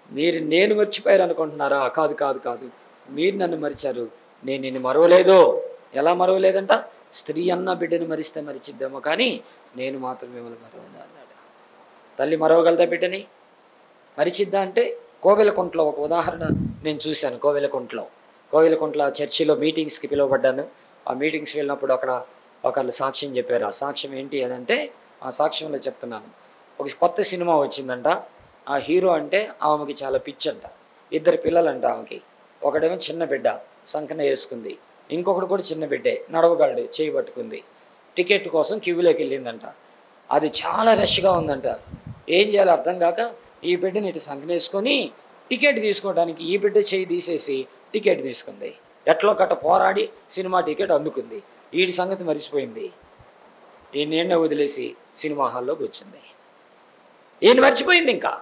మీరు నేను మర్చిపోయారు అనుకుంటున్నారా? కాదు కాదు కాదు, మీరు నన్ను మరిచారు, నేను నిన్ను మరవలేదు. ఎలా మరవలేదంట? స్త్రీ అన్న బిడ్డను మరిస్తే మరిచిద్దామో కానీ నేను మాత్రం మిమ్మల్ని మరవను అన్నాడు. తల్లి మరవగలదా బిడ్డని? మరిచిద్దా అంటే కోవెలకుంటలో ఒక ఉదాహరణ నేను చూశాను. కోవెలకుంట్ల చర్చిలో మీటింగ్స్కి పిలువబడ్డాను. ఆ మీటింగ్స్కి వెళ్ళినప్పుడు అక్కడ ఒకళ్ళు సాక్ష్యం చెప్పారు. ఆ సాక్ష్యం ఏంటి అని అంటే, ఆ సాక్ష్యంలో చెప్తున్నాను, ఒక కొత్త సినిమా వచ్చిందంట. ఆ హీరో అంటే ఆమెకి చాలా పిచ్చి అంట. 2 పిల్లలంట ఆమెకి. ఒకడేమో చిన్న బిడ్డ సంకన వేసుకుంది, ఇంకొకడు కూడా చిన్న బిడ్డే నడవగలడు, చేయి పట్టుకుంది. టికెట్ కోసం క్యూలోకి వెళ్ళిందంట. అది చాలా రష్గా ఉందంట. ఏం చేయాలో అర్థం కాక ఈ బిడ్డని ఇటు సంకనేసుకొని టికెట్ తీసుకోవడానికి ఈ బిడ్డ చేయి తీసేసి టికెట్ తీసుకుంది. ఎట్లో కట్ట పోరాడి సినిమా టికెట్ అందుకుంది. వీడి సంగతి మర్చిపోయింది. ఈ నిన్న వదిలేసి సినిమా హాల్లోకి వచ్చింది. ఈయన మర్చిపోయింది, ఇంకా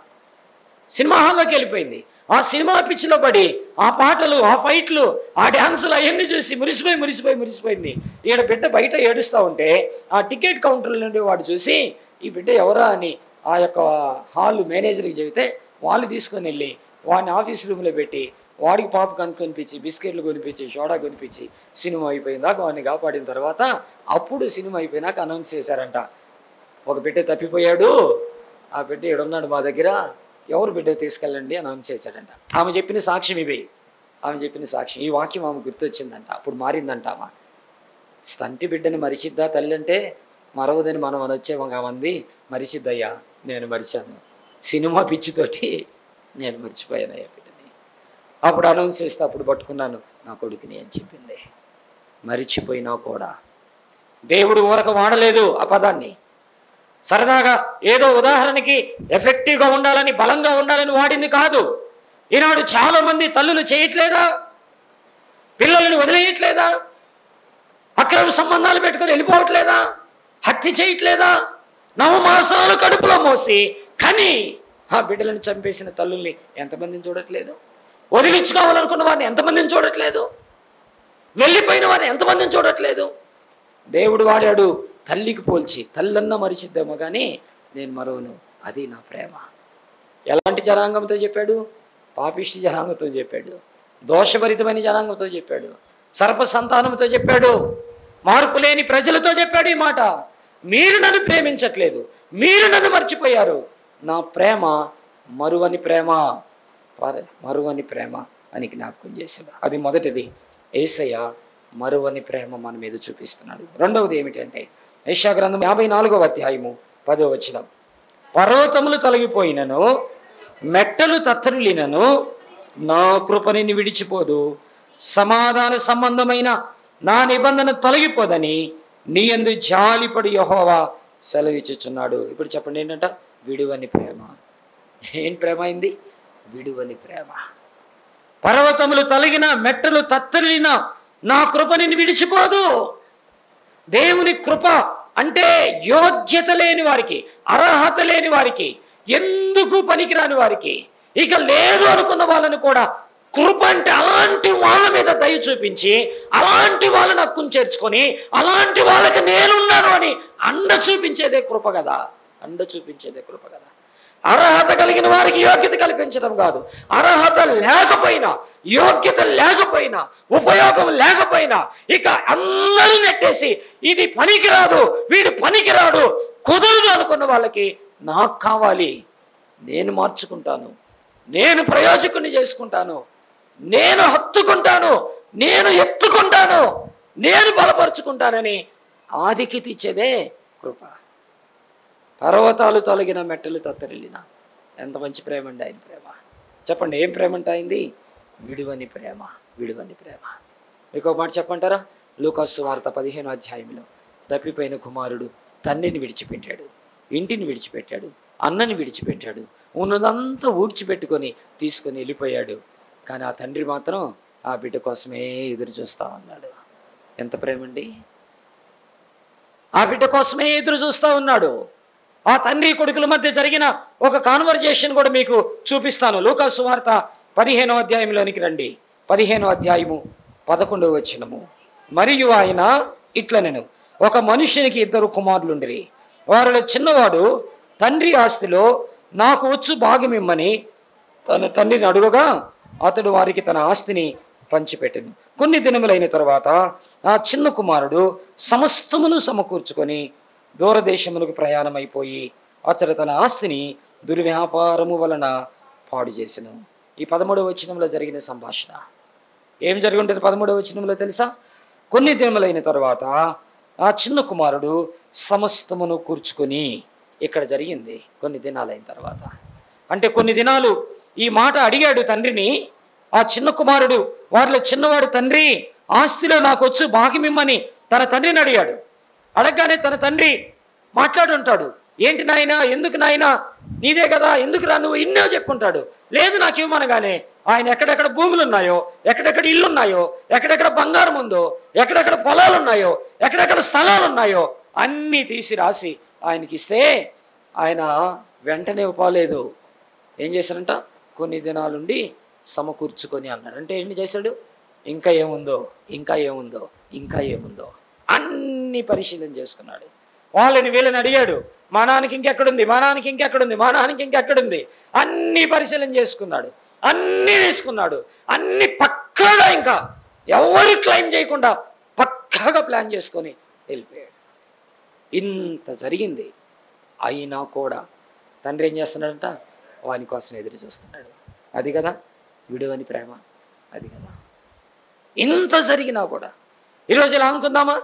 సినిమా హాల్లోకి వెళ్ళిపోయింది. ఆ సినిమా పిచ్చిలో పడి ఆ పాటలు, ఆ ఫైట్లు, ఆ డ్యాన్సులు అవన్నీ చూసి మురిసిపోయింది. ఈడ బిడ్డ బయట ఏడుస్తూ ఉంటే ఆ టికెట్ కౌంటర్ల నుండి వాడు చూసి ఈ బిడ్డ ఎవరా అని ఆ యొక్క హాల్ మేనేజర్కి చెబితే వాళ్ళు తీసుకొని వెళ్ళి వాడిని ఆఫీస్ రూమ్లో పెట్టి వాడికి పాప్కార్న్ కొనిపించి, బిస్కెట్లు కొనిపించి, సోడా కొనిపించి సినిమా అయిపోయిందాక వాడిని కాపాడిన తర్వాత అప్పుడు సినిమా అయిపోయినాక అనౌన్స్ చేశారంట, ఒక బిడ్డ తప్పిపోయాడు, ఆ బిడ్డ ఈడున్నాడు మా దగ్గర, ఎవరు బిడ్డ తీసుకెళ్ళండి అనౌన్స్ చేశాడంట. ఆమె చెప్పిన సాక్ష్యం ఇది. ఆమె చెప్పిన సాక్ష్యం, ఈ వాక్యం ఆమె గుర్తొచ్చిందంట. అప్పుడు మారిందంట. ఆమె తంటి బిడ్డని మరిచిద్దా తల్లి అంటే, మరవదని మనం అనొచ్చేమో కామంది, మరిచిద్దయ్యా నేను మరిచాను, సినిమా పిచ్చితోటి నేను మర్చిపోయానయ్యా బిడ్డని. అప్పుడు అనౌన్స్ చేస్తే అప్పుడు పట్టుకున్నాను నా కొడుకుని అని చెప్పింది. మరిచిపోయినా కూడా దేవుడు ఊరక వాడలేదు ఆ పదాన్ని. సరదాగా ఏదో ఉదాహరణకి ఎఫెక్టివ్గా ఉండాలని, బలంగా ఉండాలని వాడింది కాదు. ఈనాడు చాలా మంది తల్లులు చేయట్లేదా? పిల్లలను వదిలేయట్లేదా? అక్రమ సంబంధాలు పెట్టుకొని వెళ్ళిపోవట్లేదా? హత్య చేయట్లేదా? 9 మాసాలు కడుపులో మోసి అని ఆ బిడ్డలను చంపేసిన తల్లుల్ని ఎంతమందిని చూడట్లేదు? వదిలించుకోవాలనుకున్న వారిని ఎంతమందిని చూడట్లేదు? వెళ్ళిపోయిన వారిని ఎంతమందిని చూడట్లేదు? దేవుడు వాడాడు తల్లికి పోల్చి. తల్లన్న మరిచిద్దామో కానీ నేను మరోను, అది నా ప్రేమ. ఎలాంటి జనాంగంతో చెప్పాడు? పాపిష్టి జనాంగంతో చెప్పాడు, దోషభరితమైన జనాంగంతో చెప్పాడు, సర్ప సంతానంతో చెప్పాడు, మార్పు లేని ప్రజలతో చెప్పాడు ఈ మాట. మీరు నన్ను ప్రేమించట్లేదు, మీరు నన్ను మర్చిపోయారు, నా ప్రేమ మరువని ప్రేమ, మరువని ప్రేమ అని జ్ఞాపకం చేశాడు. అది మొదటిది, యేసయ్య మరువని ప్రేమ మన మీద చూపిస్తున్నాడు. రెండవది ఏమిటంటే యెషయా గ్రంథం 54వ అధ్యాయము 10వ వచనం, పర్వతములు తొలగిపోయినను మెట్టలు తత్తరిల్లినను నా కృప నిన్ను విడిచిపోదు, సమాధాన సంబంధమైన నా నిబంధన తొలగిపోదని నీ యందు జాలిపడి యెహోవా సెలవిచ్చుచున్నాడు. ఇప్పుడు చెప్పండి ఏంటంట? విడువని ప్రేమ. ఏం ప్రేమ అయింది? విడువని ప్రేమ. పర్వతములు తొలగిన మెట్టలు తత్తరిల్లిన నా కృప నిన్ను విడిచిపోదు. దేవుని కృప అంటే యోగ్యత లేని వారికి, అర్హత లేని వారికి, ఎందుకు పనికిరాని వారికి, ఇక లేదు అనుకున్న వాళ్ళని కూడా కృప అంటే అలాంటి వాళ్ళ మీద దయ చూపించి, అలాంటి వాళ్ళని హక్కును చేర్చుకొని, అలాంటి వాళ్ళకి నేనున్నాను అని అండ చూపించేదే కృప కదా. అండ చూపించేదే కృప కదా. అర్హత కలిగిన వారికి యోగ్యత కల్పించడం కాదు. అర్హత లేకపోయినా, యోగ్యత లేకపోయినా, ఉపయోగం లేకపోయినా ఇక అందరూ నెట్టేసి ఇది పనికిరాదు, వీడు పనికిరాడు, కుదరదు అనుకున్న వాళ్ళకి నాకు కావాలి, నేను మార్చుకుంటాను, నేను ప్రయోజకుని చేసుకుంటాను, నేను హత్తుకుంటాను, నేను ఎత్తుకుంటాను, నేను బలపరుచుకుంటానని ఆదికి తెచ్చేదే కృప. పర్వతాలు తొలగిన మెట్టలు తత్తరిల్లిన. ఎంత మంచి ప్రేమ అండి ఆయన ప్రేమ. చెప్పండి, ఏం ప్రేమ అంటే అయింది? విడువని ప్రేమ. విడువని ప్రేమ. మీకు ఒక మాట చెప్పంటారా? లూకాసు వార్త 15వ అధ్యాయంలో తప్పిపోయిన కుమారుడు తండ్రిని విడిచిపెట్టాడు, ఇంటిని విడిచిపెట్టాడు, అన్నని విడిచిపెట్టాడు, ఉన్నదంతా ఊడ్చిపెట్టుకొని తీసుకొని వెళ్ళిపోయాడు. కానీ ఆ తండ్రి మాత్రం ఆ బిడ్డ కోసమే ఎదురు చూస్తా ఉన్నాడు. ఎంత ప్రేమ అండి! ఆ బిడ్డ కోసమే ఎదురు చూస్తూ ఉన్నాడు. ఆ తండ్రి కొడుకుల మధ్య జరిగిన ఒక కాన్వర్జేషన్ కూడా మీకు చూపిస్తాను. లూకాసు వార్త 15వ అధ్యాయంలోనికి రండి. 15వ అధ్యాయము 11వ వచనము. మరియు ఆయన ఇట్లనెను, ఒక మనుష్యునికి 2 కుమారులుండిరి. వారిలో చిన్నవాడు తండ్రి ఆస్తిలో నాకు వచ్చు భాగమిమ్మని తన తండ్రిని అడుగగా అతడు వారికి తన ఆస్తిని పంచిపెట్టెను. కొన్ని దినములైన తర్వాత ఆ చిన్న కుమారుడు సమస్తమును సమకూర్చుకొని దూరదేశములకు ప్రయాణమైపోయి అతడు తన ఆస్తిని దుర్వ్యాపారము వలన పాడు చేసెను. ఈ 13వ వచనంలో జరిగిన సంభాషణ ఏం జరిగి ఉంటుంది? 13వ వచనంలో తెలుసా? కొన్ని దినములైన తర్వాత ఆ చిన్న కుమారుడు సమస్తమును కూర్చుకొని. ఇక్కడ జరిగింది కొన్ని దినాలైన తర్వాత. అంటే కొన్ని దినాలు ఈ మాట అడిగాడు తండ్రిని ఆ చిన్న కుమారుడు. వారిలో చిన్నవాడు, తండ్రి ఆస్తిలో నాకు వచ్చు భాగ్యమిమ్మని తన తండ్రిని అడిగాడు. అడగగానే తన తండ్రి మాట్లాడుంటాడు. ఏంటి నాయనా, ఎందుకు నాయనా, నీదే కదా, ఎందుకు రా నువ్వు, ఇన్నో చెప్పుంటాడు. లేదు నాకు ఇవ్వమనగానే ఆయన ఎక్కడెక్కడ భూములు ఉన్నాయో, ఎక్కడెక్కడ ఇల్లు ఉన్నాయో, ఎక్కడెక్కడ బంగారం ఉందో, ఎక్కడెక్కడ పొలాలు ఉన్నాయో, ఎక్కడెక్కడ స్థలాలు ఉన్నాయో అన్నీ తీసి రాసి ఆయనకి ఇస్తే ఆయన వెంటనే ఇవ్వలేదు. ఏం చేశారంట? కొన్ని దినాలుండి సమకూర్చుకొని అన్నాడు. అంటే ఏం చేశాడు? ఇంకా ఏముందో, ఇంకా ఏముందో, ఇంకా ఏముందో అన్ని పరిశీలన చేసుకున్నాడు. వాళ్ళని వీళ్ళని అడిగాడు, మా నాన్నకి ఇంకెక్కడుంది, మా నాన్నకి ఇంకెక్కడుంది, మా నాన్నకి ఇంకెక్కడుంది, అన్ని పరిశీలన చేసుకున్నాడు, అన్నీ తీసుకున్నాడు, అన్ని పక్కాగా ఇంకా ఎవరు క్లెయిమ్ చేయకుండా పక్కాగా ప్లాన్ చేసుకొని వెళ్ళిపోయాడు. ఇంత జరిగింది అయినా కూడా తండ్రి ఏం చేస్తున్నాడంట? వాని కోసం ఎదురు చూస్తున్నాడు. అది కదా విడువని ప్రేమ. అది కదా. ఇంత జరిగినా కూడా ఈరోజు ఇలా అనుకుందామా?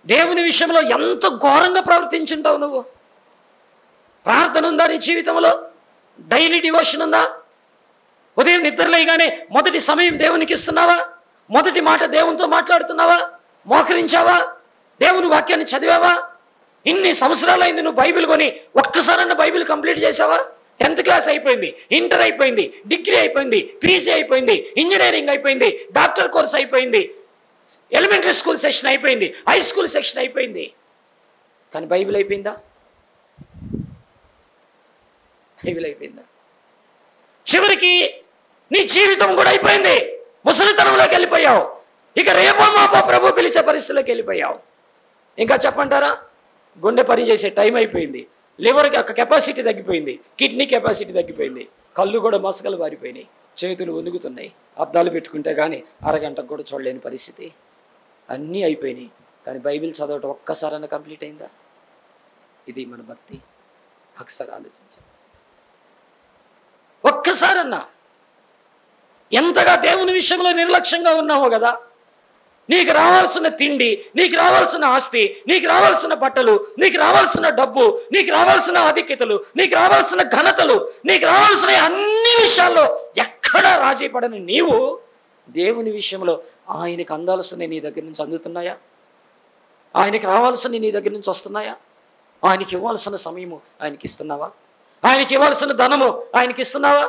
దేవుని విషయంలో ఎంత ఘోరంగా ప్రవర్తించుంటావు నువ్వు. ప్రార్థన ఉందా నీ జీవితంలో? డైలీ డివోషన్ ఉందా? ఉదయం నిద్రలేయగానే మొదటి సమయం దేవునికి ఇస్తున్నావా? మొదటి మాట దేవునితో మాట్లాడుతున్నావా? మోకరించావా? దేవుని వాక్యాన్ని చదివావా? ఇన్ని సంవత్సరాలైంది నువ్వు బైబిల్ కొని, ఒక్కసారన్నా బైబిల్ కంప్లీట్ చేసావా? 10th క్లాస్ అయిపోయింది, ఇంటర్ అయిపోయింది, డిగ్రీ అయిపోయింది, పీజీ అయిపోయింది, ఇంజనీరింగ్ అయిపోయింది, డాక్టర్ కోర్స్ అయిపోయింది, ఎలిమెంటరీ స్కూల్ సెక్షన్ అయిపోయింది, హై స్కూల్ సెక్షన్ అయిపోయింది. కానీ బైబిల్ అయిపోయిందా? బైబిల్ అయిపోయిందా? చివరికి నీ జీవితం కూడా అయిపోయింది. ముసలితనంలోకి వెళ్ళిపోయావు. ఇక రేపో మాపో ప్రభు పిలిచే పరిస్థితిలోకి వెళ్ళిపోయావు. ఇంకా చెప్పంటారా? గుండె పని చేసే టైం అయిపోయింది. లివర్కి ఒక కెపాసిటీ తగ్గిపోయింది. కిడ్నీ కెపాసిటీ తగ్గిపోయింది. కళ్ళు కూడా మసకలు మారిపోయినాయి. చేతులు వణుకుతున్నాయి. అద్దాలు పెట్టుకుంటే కానీ అరగంటకు కూడా చూడలేని పరిస్థితి. అన్నీ అయిపోయినాయి. కానీ బైబిల్ చదవటం ఒక్కసారైనా కంప్లీట్ అయిందా? ఇది మన భక్తి. ఒకసారి ఆలోచించాలి. ఒక్కసారన్నా ఎంతగా దేవుని విషయంలో నిర్లక్ష్యంగా ఉన్నావో కదా. నీకు రావాల్సిన తిండి, నీకు రావాల్సిన ఆస్తి, నీకు రావాల్సిన బట్టలు, నీకు రావాల్సిన డబ్బు, నీకు రావాల్సిన ఆధిక్యతలు, నీకు రావాల్సిన ఘనతలు, నీకు రావాల్సిన అన్ని విషయాల్లో ఎక్కడా రాజీ పడని నీవు దేవుని విషయంలో ఆయనకు అందాల్సిన నీ దగ్గర నుంచి అందుతున్నాయా? ఆయనకి రావాల్సిన నీ దగ్గర నుంచి వస్తున్నాయా? ఆయనకి ఇవ్వాల్సిన సమయము ఆయనకి ఇస్తున్నావా? ఆయనకి ఇవ్వాల్సిన ధనము ఆయనకి ఇస్తున్నావా?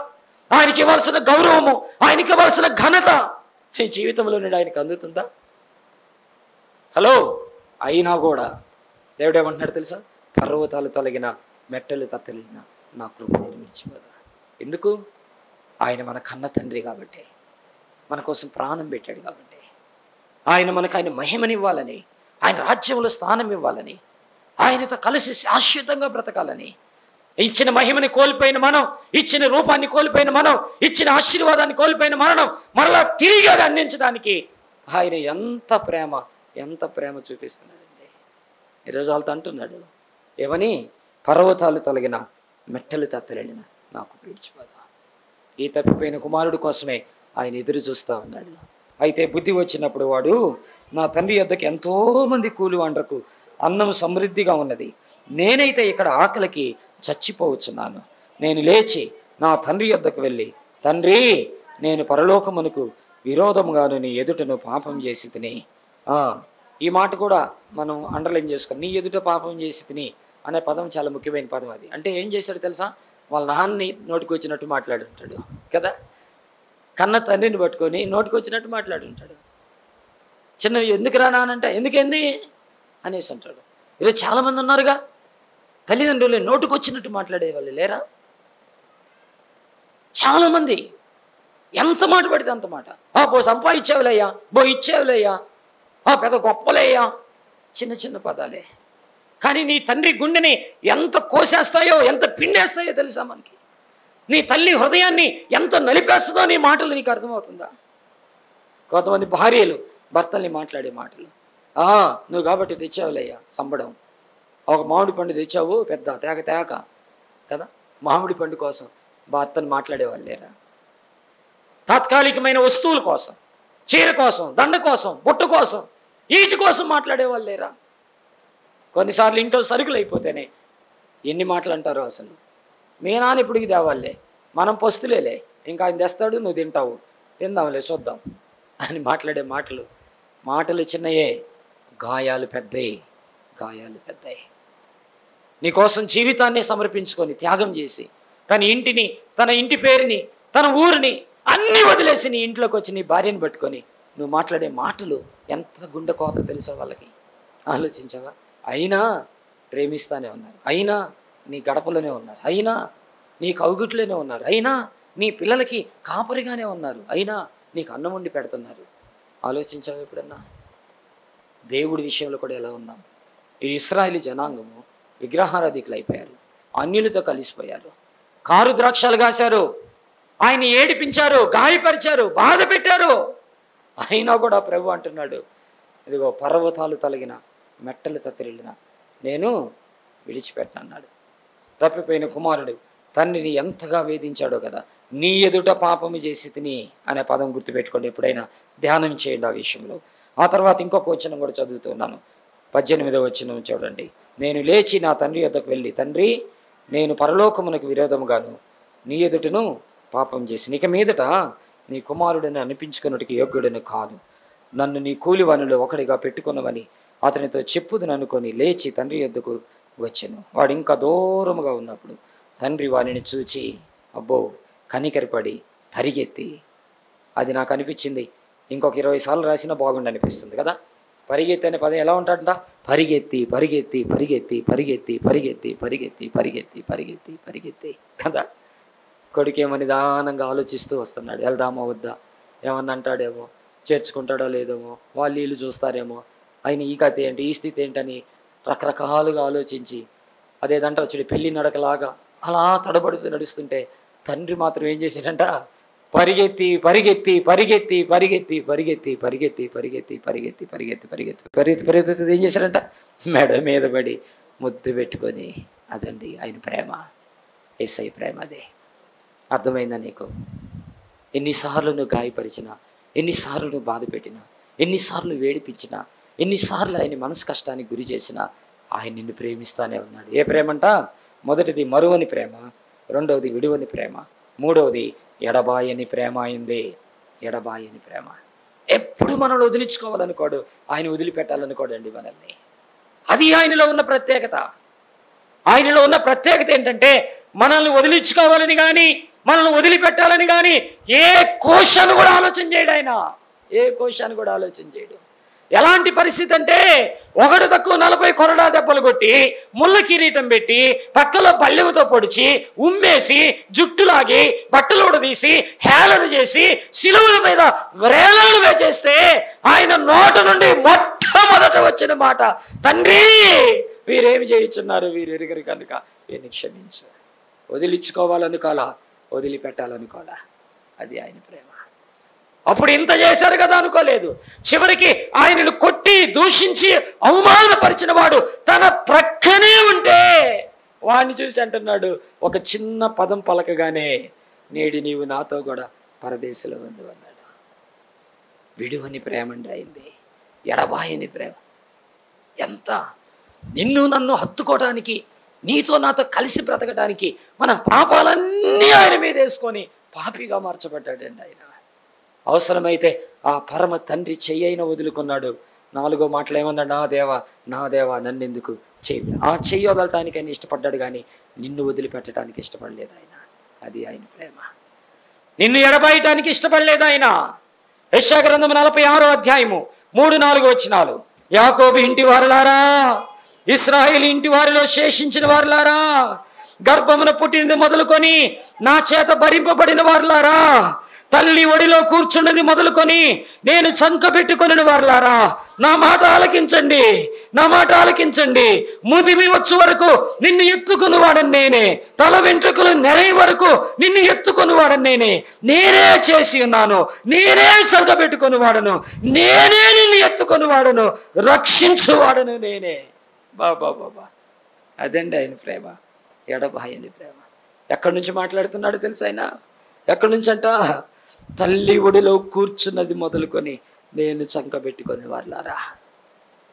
ఆయనకి ఇవ్వాల్సిన గౌరవము, ఆయనకి ఇవ్వాల్సిన ఘనత నీ జీవితంలో నుండి ఆయనకు అందుతుందా? హలో, అయినా కూడా దేవుడు ఏమంటున్నాడు తెలుసా? పర్వతాలు తొలగిన, మెట్టలు తత్తలిన నా కృపను విడిచిపోదా. ఎందుకు? ఆయన మన కన్న తండ్రి కాబట్టి, మన కోసం ప్రాణం పెట్టాడు కాబట్టి, ఆయన మహిమనివ్వాలని, ఆయన రాజ్యంలో స్థానం ఇవ్వాలని, ఆయనతో కలిసి శాశ్వతంగా బ్రతకాలని. ఇచ్చిన మహిమని కోల్పోయిన మనం, ఇచ్చిన రూపాన్ని కోల్పోయిన మనం, ఇచ్చిన ఆశీర్వాదాన్ని కోల్పోయిన మనం మరలా తిరిగి అది అందించడానికి ఆయన ఎంత ప్రేమ చూపిస్తున్నాడండి. ఈరోజు వాళ్ళతో అంటున్నాడు ఏమని? పర్వతాలు తొలగిన, మెట్టలు తత్తలిన నాకు విడిచిపోదా. ఈ తప్పిపోయిన కుమారుడు కోసమే ఆయన ఎదురు చూస్తూ ఉన్నాడు. అయితే బుద్ధి వచ్చినప్పుడు వాడు, నా తండ్రి యొద్దకు ఎంతోమంది కూలి వండ్రకు అన్నం సమృద్ధిగా ఉన్నది, నేనైతే ఇక్కడ ఆకలికి చచ్చిపోవచ్చున్నాను. నేను లేచి నా తండ్రి యొద్దకు వెళ్ళి, తండ్రి, నేను పరలోకమునకు విరోధముగాను నీ ఎదుటను పాపం చేసి తిని. ఈ మాట కూడా మనం అండర్లైన్ చేసుకొని, నీ ఎదుట పాపం చేసి తిని అనే పదం చాలా ముఖ్యమైన పదం. అది అంటే ఏం చేశాడు తెలుసా? వాళ్ళ నాన్నని నోటికి వచ్చినట్టు మాట్లాడుంటాడు కదా. కన్న తండ్రిని పట్టుకొని నోటికి వచ్చినట్టు మాట్లాడుంటాడు. చిన్న ఎందుకు రానంటే ఎందుకేంది అనేసి అంటాడు. ఈరోజు చాలామంది ఉన్నారుగా, తల్లిదండ్రులు నోటుకు వచ్చినట్టు మాట్లాడే వాళ్ళు లేరా? చాలామంది ఎంత మాట పడితే అంత మాట. బో సంపాదించేవులయ్యా, బో ఇచ్చేవులయ్యా, పెద్ద గొప్పలయ్యా, చిన్న చిన్న పదాలే. కానీ నీ తండ్రి గుండెని ఎంత కోసేస్తాయో, ఎంత పిండేస్తాయో తెలుసా మనకి? నీ తల్లి హృదయాన్ని ఎంత నలిపేస్తుందో నీ మాటలు నీకు అర్థమవుతుందా? కొంతమంది భార్యలు భర్తల్ని మాట్లాడే మాటలు, నువ్వు కాబట్టి తెచ్చావులయ్యా సంబడం. ఒక మామిడి పండు తెచ్చావు, పెద్ద తేక కదా, మామిడి పండు కోసం భర్తను మాట్లాడేవాళ్ళు లేరా? తాత్కాలికమైన వస్తువుల కోసం, చీర కోసం, దండ కోసం, బొట్టు కోసం, వీటి కోసం మాట్లాడేవాళ్ళు లేరా? కొన్నిసార్లు ఇంట్లో సరుకులు అయిపోతేనే ఎన్ని మాటలు అంటారో అసలు. మీ నాన్న ఇప్పటికి తేవాళ్ళే, మనం పస్తులేలే, ఇంకా ఆయన తెస్తాడు, నువ్వు తింటావు, తిందాంలే చూద్దాం అని మాట్లాడే మాటలు చిన్నయే, గాయాలు పెద్దయి. నీకోసం జీవితాన్ని సమర్పించుకొని త్యాగం చేసి తన ఇంటిని, తన ఇంటి పేరుని, తన ఊరిని అన్నీ వదిలేసి నీ ఇంట్లోకి వచ్చి నీ భార్యని పట్టుకొని నువ్వు మాట్లాడే మాటలు ఎంత గుండె కోత తెలుసా వాళ్ళకి? ఆలోచించావా? అయినా ప్రేమిస్తానే ఉన్నారు, అయినా నీ గడపలోనే ఉన్నారు, అయినా నీ కౌగిట్లోనే ఉన్నారు, అయినా నీ పిల్లలకి కాపరిగానే ఉన్నారు, అయినా నీకు అన్నం వండి పెడుతున్నారు. ఆలోచించావా ఎప్పుడన్నా? దేవుడి విషయంలో కూడా ఎలా ఉన్నాం? ఈ ఇశ్రాయేలు జనాంగము విగ్రహారాధికులు అయిపోయారు, అన్యులతో కలిసిపోయారు, కారు ద్రాక్షాలు కాశారు, ఆయన ఏడిపించారు, గాయపరిచారు, బాధ పెట్టారు. అయినా కూడా ప్రభు అంటున్నాడు, ఇదిగో పర్వతాలు తొలగిన, మెట్టలు తత్తరిల్లిన నేను విడిచిపెట్టనన్నాడు. తప్పిపోయిన కుమారుడు తండ్రిని ఎంతగా వేధించాడో కదా. నీ ఎదుట పాపము చేసి తిని అనే పదం గుర్తుపెట్టుకోండి, ఎప్పుడైనా ధ్యానం చేయండి ఆ విషయంలో. ఆ తర్వాత ఇంకొక వచనం కూడా చదువుతున్నాను, 18వ వచనం చూడండి. నేను లేచి నా తండ్రి యొద్దకు వెళ్ళి, తండ్రి, నేను పరలోకమునకు విరోధముగాను నీ ఎదుటను పాపం చేసి ఇక మీదట నీ కుమారుడిని అనిపించుకున్నట్టుకి యోగ్యుడని కాదు, నన్ను నీ కూలివానిలో ఒకడిగా పెట్టుకున్నవని అతనితో చెప్పుదని అనుకొని లేచి తండ్రి యొద్దకు వచ్చాను. వాడు ఇంకా దూరముగా ఉన్నప్పుడు తండ్రి వానిని చూచి అబ్బో కనికరపడి పరిగెత్తి, అది నాకు అనిపించింది ఇంకొక 20 సార్లు రాసినా బాగుండి అనిపిస్తుంది కదా. పరిగెత్తి అనే పదం ఎలా ఉంటాడంట? పరిగెత్తి పరిగెత్తి పరిగెత్తి పరిగెత్తి పరిగెత్తి పరిగెత్తి పరిగెత్తి పరిగెత్తి పరిగెత్తి కదా. కొడుకేమో నిదానంగా ఆలోచిస్తూ వస్తున్నాడు, వెళ్దామో వద్దా, ఏమన్నా అంటాడేమో, చేర్చుకుంటాడో లేదేమో, వాళ్ళు వీళ్ళు చూస్తారేమో, ఆయన ఈ కథ ఏంటి, ఈ స్థితి ఏంటని రకరకాలుగా ఆలోచించి అదేదంటారు చూడు పెళ్ళి నడకలాగా అలా తడబడుతూ నడుస్తుంటే తండ్రి మాత్రం ఏం చేశాడంట, పరిగెత్తి పరిగెత్తి పరిగెత్తి పరిగెత్తి పరిగెత్తి పరిగెత్తి పరిగెత్తి పరిగెత్తి పరిగెత్తి పరిగెత్తి పరిగెత్తి పరిగెత్తి ఏం చేశాడంట, మెడ మీద పడి ముద్దు పెట్టుకొని. అదండి ఆయన ప్రేమ, యేసయ్య ప్రేమ. అదే అర్థమైందా నీకు? ఎన్నిసార్లు నువ్వు గాయపరిచినా, ఎన్నిసార్లు నువ్వు బాధ పెట్టినా, ఎన్నిసార్లు వేడిపించినా, ఎన్నిసార్లు ఆయన మనసు కష్టానికి గురి చేసినా ఆయన నిన్ను ప్రేమిస్తానే ఉన్నాడు. ఏ ప్రేమంట? మొదటిది మరువని ప్రేమ, రెండవది విడువని ప్రేమ, మూడవది ఎడబాయని ప్రేమ అయింది. ఎడబాయని ప్రేమ. ఎప్పుడు మనల్ని వదిలించుకోవాలనుకోడు, ఆయన వదిలిపెట్టాలనుకోడండి మనల్ని. అది ఆయనలో ఉన్న ప్రత్యేకత. ఆయనలో ఉన్న ప్రత్యేకత ఏంటంటే మనల్ని వదిలించుకోవాలని కానీ మనల్ని వదిలిపెట్టాలని కానీ ఏ కోశాన్ని కూడా ఆలోచన చేయడు ఆయన. ఏ కోశాన్ని కూడా ఆలోచన చేయడు. ఎలాంటి పరిస్థితి అంటే ఒకటి తక్కువ 40 కొరడా దెబ్బలు కొట్టి ముళ్ళ కిరీటం పెట్టి పక్కలో పళ్ళెముతో పొడిచి ఉమ్మేసి జుట్టులాగి బట్టలు ఉడదీసి హేళన చేసి శిలువల మీద వ్రేలాలు వేచేస్తే ఆయన నోట నుండి మొట్టమొదట వచ్చిన మాట, తండ్రి వీరేమి చేయుచున్నారు, వీరు ఎరుగరు కనుక వీరిని క్షమించు. వదిలించుకోవాలనుకోవాలా, వదిలిపెట్టాలనుకోవాలా. అది ఆయన ప్రేమ. అప్పుడు ఇంత చేశారు కదా అనుకోలేదు. చివరికి ఆయనను కొట్టి దూషించి అవమానపరిచిన వాడు తన ప్రక్కనే ఉంటే వాడిని చూసి అంటున్నాడు, ఒక చిన్న పదం పలకగానే నేడి నీవు నాతో కూడా పరదేశంలో ఉంది అన్నాడు. విడువని ప్రేమ అండి అయింది, ఎడబాయని ప్రేమ. ఎంత నిన్ను నన్ను హత్తుకోవడానికి, నీతో నాతో కలిసి బ్రతకడానికి మన పాపాలన్నీ ఆయన మీద వేసుకొని పాపిగా మార్చబడ్డాడండి ఆయన. అవసరమైతే ఆ పరమ తండ్రి చెయ్యైన వదులుకున్నాడు. 4వ మాటలు ఏమన్నాడు, నా దేవా నన్నెందుకు చెయ్యి. ఆ చెయ్యి వదలటానికి ఆయన ఇష్టపడ్డాడు కానీ నిన్ను వదిలిపెట్టడానికి ఇష్టపడలేదు ఆయన. అది ఆయన ప్రేమ. నిన్ను ఎడబాయటానికి ఇష్టపడలేదు ఆయన. యెషయా గ్రంథం 46వ అధ్యాయము 3-4 వచనాలు. యాకోబు ఇంటి వారులారా, ఇశ్రాయేలు ఇంటి వారిలో శేషించిన వారులారా, గర్భమున పుట్టినది మొదలుకొని నా చేత భరింపబడిన వారులారా, తల్లి ఒడిలో కూర్చున్నది మొదలుకొని నేను చంక పెట్టుకొని వారులారా, నా మాట ఆలకించండి, నా మాట ఆలకించండి. ముదిమి వచ్చు వరకు నిన్ను ఎత్తుకుని వాడని నేనే, తల వెంట్రుకలు నెరయ వరకు నిన్ను ఎత్తుకుని వాడని నేనే. నేనే చేసి ఉన్నాను, నేనే చంక పెట్టుకొని వాడను, నేనే నిన్ను ఎత్తుకొని వాడను, రక్షించువాడను నేనే. బాబా బాబా, అదండి ఆయన ప్రేమ, ఎడబాయని ప్రేమ. ఎక్కడి నుంచి మాట్లాడుతున్నాడు తెలుసు ఆయన? ఎక్కడి నుంచి అంట, తల్లి ఒడిలో కూర్చున్నది మొదలుకొని నేను చంక పెట్టుకొని వాళ్ళారా.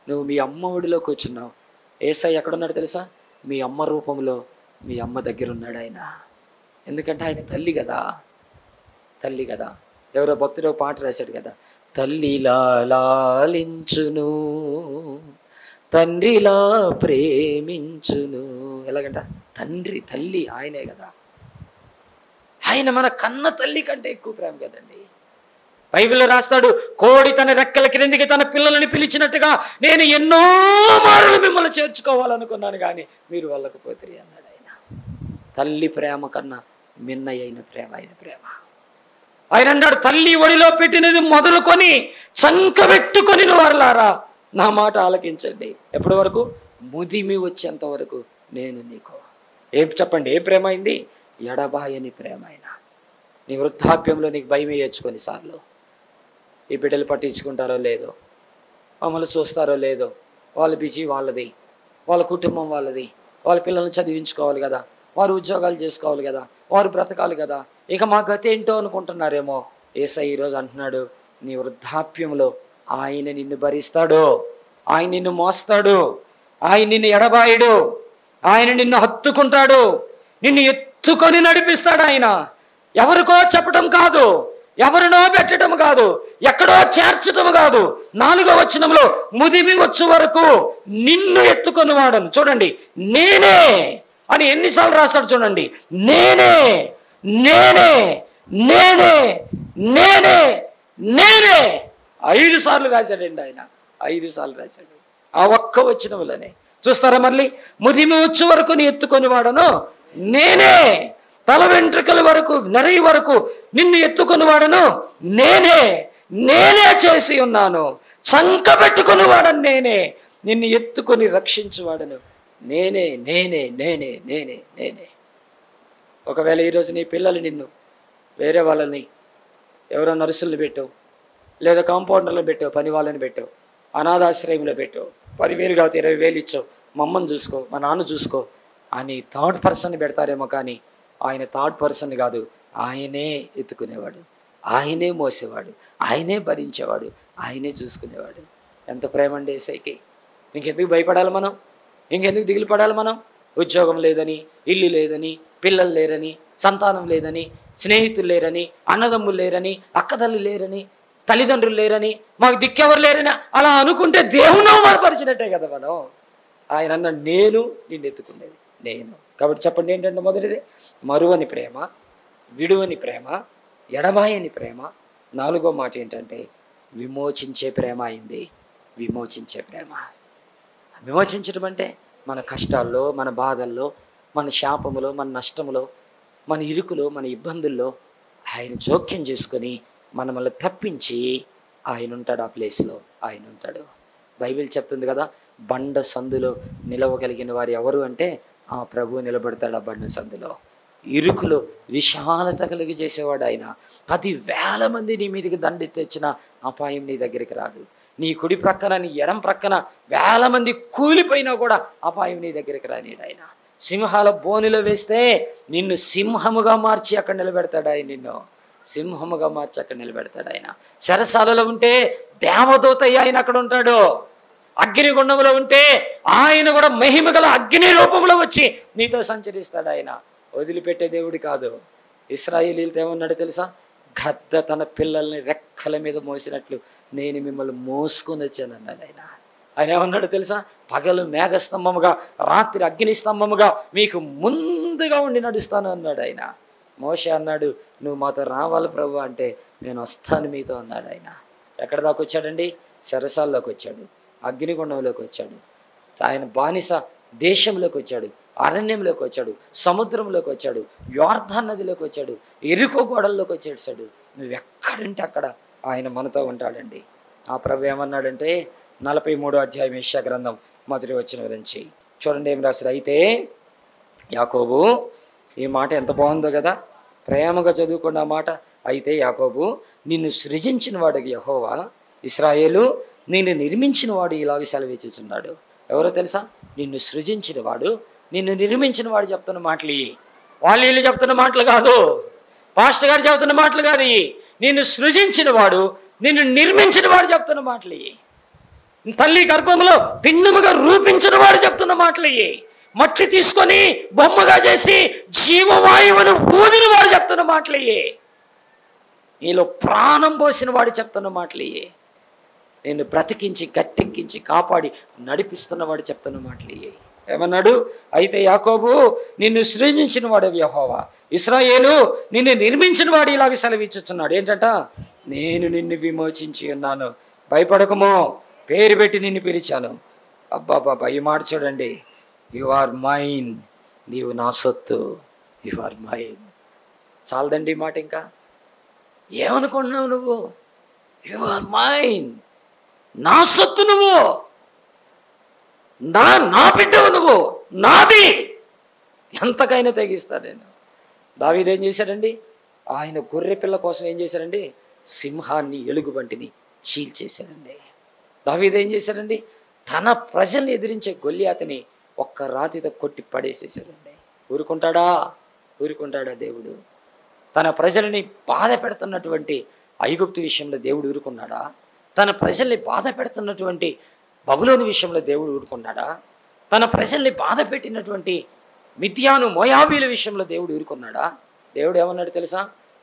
నువ్వు మీ అమ్మ ఒడిలో కూర్చున్నావు. యేసయ్య ఎక్కడున్నాడు తెలుసా? మీ అమ్మ రూపంలో మీ అమ్మ దగ్గర ఉన్నాడు ఆయన. ఎందుకంటే ఆయన తల్లి కదా, తల్లి కదా. ఎవరో భక్తుడు పాట రాశాడు కదా, తల్లిలా లాలించును తండ్రిలా ప్రేమించును. ఎలాగంట? తండ్రి తల్లి ఆయనే కదా. ఆయన మన కన్న తల్లి కంటే ఎక్కువ ప్రేమ కదండి. బైబిల్లో రాస్తాడు, కోడి తన రెక్కల క్రిందికి తన పిల్లలని పిలిచినట్టుగా నేను ఎన్నో మారులు మిమ్మల్ని చేర్చుకోవాలనుకున్నాను కానీ మీరు వెళ్ళకపోతే అన్నాడు ఆయన. తల్లి ప్రేమ కన్నా మిన్నయైన ప్రేమ ఆయన ప్రేమ. ఆయన అన్నాడు, తల్లి ఒడిలో పెట్టినది మొదలుకొని చంకబెట్టుకొని వారులారా నా మాట ఆలకించండి. ఎప్పటి వరకు? ముదిమి వచ్చేంత వరకు నేను నీకు. ఏం చెప్పండి, ఏ ప్రేమ అయింది? ఎడబాయని ప్రేమ ఆయన. నీ వృద్ధాప్యంలో నీకు భయం వేయచ్చు కొన్నిసార్లు. ఈ బిడ్డలు పట్టించుకుంటారో లేదో, మమ్మల్ని చూస్తారో లేదో, వాళ్ళ బిజీ వాళ్ళది, వాళ్ళ కుటుంబం వాళ్ళది, వాళ్ళ పిల్లల్ని చదివించుకోవాలి కదా, వారు ఉద్యోగాలు చేసుకోవాలి కదా, వారు బ్రతకాలి కదా, ఇక మా గతి ఏంటో అనుకుంటున్నారేమో. యేసయ్య ఈరోజు అంటున్నాడు, నీ వృద్ధాప్యంలో ఆయన నిన్ను భరిస్తాడు, ఆయన నిన్ను మోస్తాడు, ఆయన నిన్ను ఎడబాయడు, ఆయన నిన్ను హత్తుకుంటాడు, నిన్ను ఎత్తుకొని నడిపిస్తాడు ఆయన. ఎవరికో చెప్పటం కాదు, ఎవరినో పెట్టడం కాదు, ఎక్కడో చేర్చటం కాదు. 4వ వచనంలో ముదిమి వచ్చు వరకు నిన్ను ఎత్తుకొని వాడను. చూడండి, నేనే అని ఎన్నిసార్లు రాస్తాడు చూడండి. నేనే నేనే నేనే నేనే నేనే 5 సార్లు రాశాడండి ఆయన. 5 సార్లు రాశాడు. ఆ ఒక్క వచనంలోనే చూస్తారా? మళ్ళీ ముదిమి వచ్చు వరకు నీ ఎత్తుకొని వాడను నేనే, తల వెంట్రుకల వరకు నెరయి వరకు నిన్ను ఎత్తుకొని వాడను నేనే, నేనే చేసి ఉన్నాను. చంకబెట్టుకుని వాడను నేనే, నిన్ను ఎత్తుకొని రక్షించువాడను నేనే, నేనే, నేనే, నేనే, నేనే. ఒకవేళ ఈరోజు నీ పిల్లలు నిన్ను వేరే వాళ్ళని, ఎవరో నర్సులను పెట్టావు, లేదా కాంపౌండర్లు పెట్టావు, పని వాళ్ళని పెట్టావు, అనాథాశ్రయంలో పెట్టావు, 10,000 కాదు 20,000 ఇచ్చావు, మా అమ్మని చూసుకో, మా నాన్న చూసుకో అని థర్డ్ పర్సన్ పెడతారేమో, కానీ ఆయన థర్డ్ పర్సన్ కాదు. ఆయనే ఎత్తుకునేవాడు, ఆయనే మోసేవాడు, ఆయనే భరించేవాడు, ఆయనే చూసుకునేవాడు. ఎంత ప్రేమ అండి యేసయ్యకి! ఇంకెందుకు భయపడాలి మనం? ఇంకెందుకు దిగులు పడాలి మనం? ఉద్యోగం లేదని, ఇల్లు లేదని, పిల్లలు లేరని, సంతానం లేదని, స్నేహితులు లేరని, అన్నదమ్ములు లేరని, అక్కదల్లు లేరని, తల్లిదండ్రులు లేరని, మాకు దిక్కెవరు లేరని అలా అనుకుంటే దేవుని అవమానపరిచినట్టే కదా మనం. ఆయన అన్నాడు, నేను నిన్ను ఎత్తుకునేది నేను. కాబట్టి చెప్పండి ఏంటంటే, మొదటిది మరువని ప్రేమ, విడువని ప్రేమ, ఎడబాయని ప్రేమ. 4వ మాట ఏంటంటే విమోచించే ప్రేమ అయింది. విమోచించే ప్రేమ. విమోచించడం అంటే మన కష్టాల్లో, మన బాధల్లో, మన శాపములో, మన నష్టములో, మన ఇరుకులో, మన ఇబ్బందుల్లో ఆయన జోక్యం చేసుకొని మనల్ని తప్పించి ఆయన ఉంటాడు. ఆ ప్లేస్లో ఆయన ఉంటాడు. బైబిల్ చెప్తుంది కదా, బండ సందులో నిలవగలిగిన వారు ఎవరు అంటే ఆ ప్రభువు నిలబడతాడు. ఆ బండ సందులో ఇరుకులో విశాలత కలిగి చేసేవాడు ఆయన. 10,000 మంది నీ మీదకి దండి తెచ్చిన అపాయం నీ దగ్గరికి రాదు. నీ కుడి ప్రక్కన, నీ ఎడం ప్రక్కన 1000 మంది కూలిపోయినా కూడా అపాయం నీ దగ్గరికి రానిడు ఆయన. సింహాల బోనిలో వేస్తే నిన్ను సింహముగా మార్చి అక్కడ నిలబెడతాడు ఆయన. నిన్ను సింహముగా మార్చి అక్కడ నిలబెడతాడు ఆయన. చెరసాలలో ఉంటే దేవదూత ఆయన అక్కడ ఉంటాడు. అగ్నిగుండంలో ఉంటే ఆయన కూడా మహిమ గల అగ్ని రూపంలో వచ్చి నీతో సంచరిస్తాడు ఆయన. వదిలిపెట్టే దేవుడు కాదు. ఇశ్రాయేలీయులతో ఏమన్నాడు తెలుసా? గద్ద తన పిల్లల్ని రెక్కల మీద మోసినట్లు నేను మిమ్మల్ని మోసుకొని వచ్చాను అన్నాడు ఆయన. ఆయన ఏమన్నాడు తెలుసా? పగలు మేఘస్తంభముగా, రాత్రి అగ్ని స్తంభముగా మీకు ముందుగా ఉండి నడుస్తాను అన్నాడు ఆయన. మోషే అన్నాడు, నువ్వు మాతో రావాలి ప్రభు అంటే నేను వస్తాను మీతో అన్నాడు ఆయన. ఎక్కడ దాకా వచ్చాడండి? చెరసాల్లోకి వచ్చాడు, అగ్నిగుండంలోకి వచ్చాడు, ఆయన బానిస దేశంలోకి వచ్చాడు, అరణ్యంలోకి వచ్చాడు, సముద్రంలోకి వచ్చాడు, యోర్దాను నదిలోకి వచ్చాడు, ఎరికో గోడల్లోకి వచ్చేసాడు. నువ్వు ఎక్కడంటే అక్కడ ఆయన మనతో ఉంటాడండి. ఆ ప్రభు ఏమన్నాడంటే 43వ అధ్యాయం యెషయా గ్రంథం 1వ వచనం నుంచి చూడండి ఏం రాశారు. అయితే యాకోబు, ఈ మాట ఎంత బాగుందో కదా, ప్రేమగా చదువుకున్న మాట. అయితే యాకోబు, నిన్ను సృజించిన వాడు యెహోవా, ఇశ్రాయేలు నిన్ను నిర్మించిన వాడు ఇలాగ సెలవిచ్చుచున్నాడు. ఎవరో తెలుసా? నిన్ను సృజించిన వాడు, నిన్ను నిర్మించిన వాడు చెప్తున్న మాటలు ఇవి. వాళ్ళు వీళ్ళు చెప్తున్న మాటలు కాదు, పాస్టర్ గారు చెబుతున్న మాటలు కాదు ఇవి. నిన్ను సృజించిన వాడు, నిన్ను నిర్మించిన వాడు చెప్తున్న మాటలు ఇవి. తల్లి గర్భంలో భిన్నముగా రూపించిన వాడు చెప్తున్న మాటలు ఇవి. మట్టి తీసుకొని బొమ్మగా చేసి జీవవాయువును ఊదిన వాడు చెప్తున్న మాటలు ఇవి. నీలో ప్రాణం పోసిన వాడు చెప్తున్న మాటలు ఇవి. నేను బ్రతికించి గట్టెక్కించి కాపాడి నడిపిస్తున్నవాడు చెప్తున్న మాటలు ఇవి. ఏమన్నాడు? అయితే యాకోబు, నిన్ను సృజించిన వాడు యెహోవా, ఇశ్రాయేలు నిన్ను నిర్మించిన వాడు ఇలాగ సెలవిచ్చుచున్నాడు. ఏంటంట? నేను నిన్ను విమోచించి ఉన్నాను, భయపడకమో, పేరు పెట్టి నిన్ను పిలిచాను. అబ్బాబాబా, ఈ మాట చూడండి. యు ఆర్ మైన్, నీవు నా సొత్తు, యు ఆర్ మైన్. చాలదండి ఈ మాట. ఇంకా ఏమనుకుంటున్నావు నువ్వు? యు ఆర్ మైన్, నా సొత్తు నువ్వు, నా బిడ్డవు నువ్వు, నాది. ఎంతకైనా తెగిస్తా నేను. దావీదు ఏం చేశాడండి? ఆయన గొర్రె పిల్ల కోసం ఏం చేశాడండి? సింహాన్ని, ఎలుగుబంటిని చీల్చేశాడండి. దావీదు ఏం చేశాడండి? తన ప్రజల్ని ఎదిరించే గొల్లియాతని ఒక్క రాతితో కొట్టి పడేసేసాడండి. ఊరుకుంటాడా? ఊరుకుంటాడా దేవుడు? తన ప్రజల్ని బాధ పెడుతున్నటువంటి ఐగుప్తు విషయంలో దేవుడు ఊరుకున్నాడా? తన ప్రజల్ని బాధ పెడుతున్నటువంటి బబులోను విషయంలో దేవుడు ఊరుకున్నాడా? తన ప్రజల్ని బాధ పెట్టినటువంటి మిద్యాను, మోయాబీల విషయంలో దేవుడు ఊరుకున్నాడా? దేవుడు ఏమన్నాడు తెలుసా?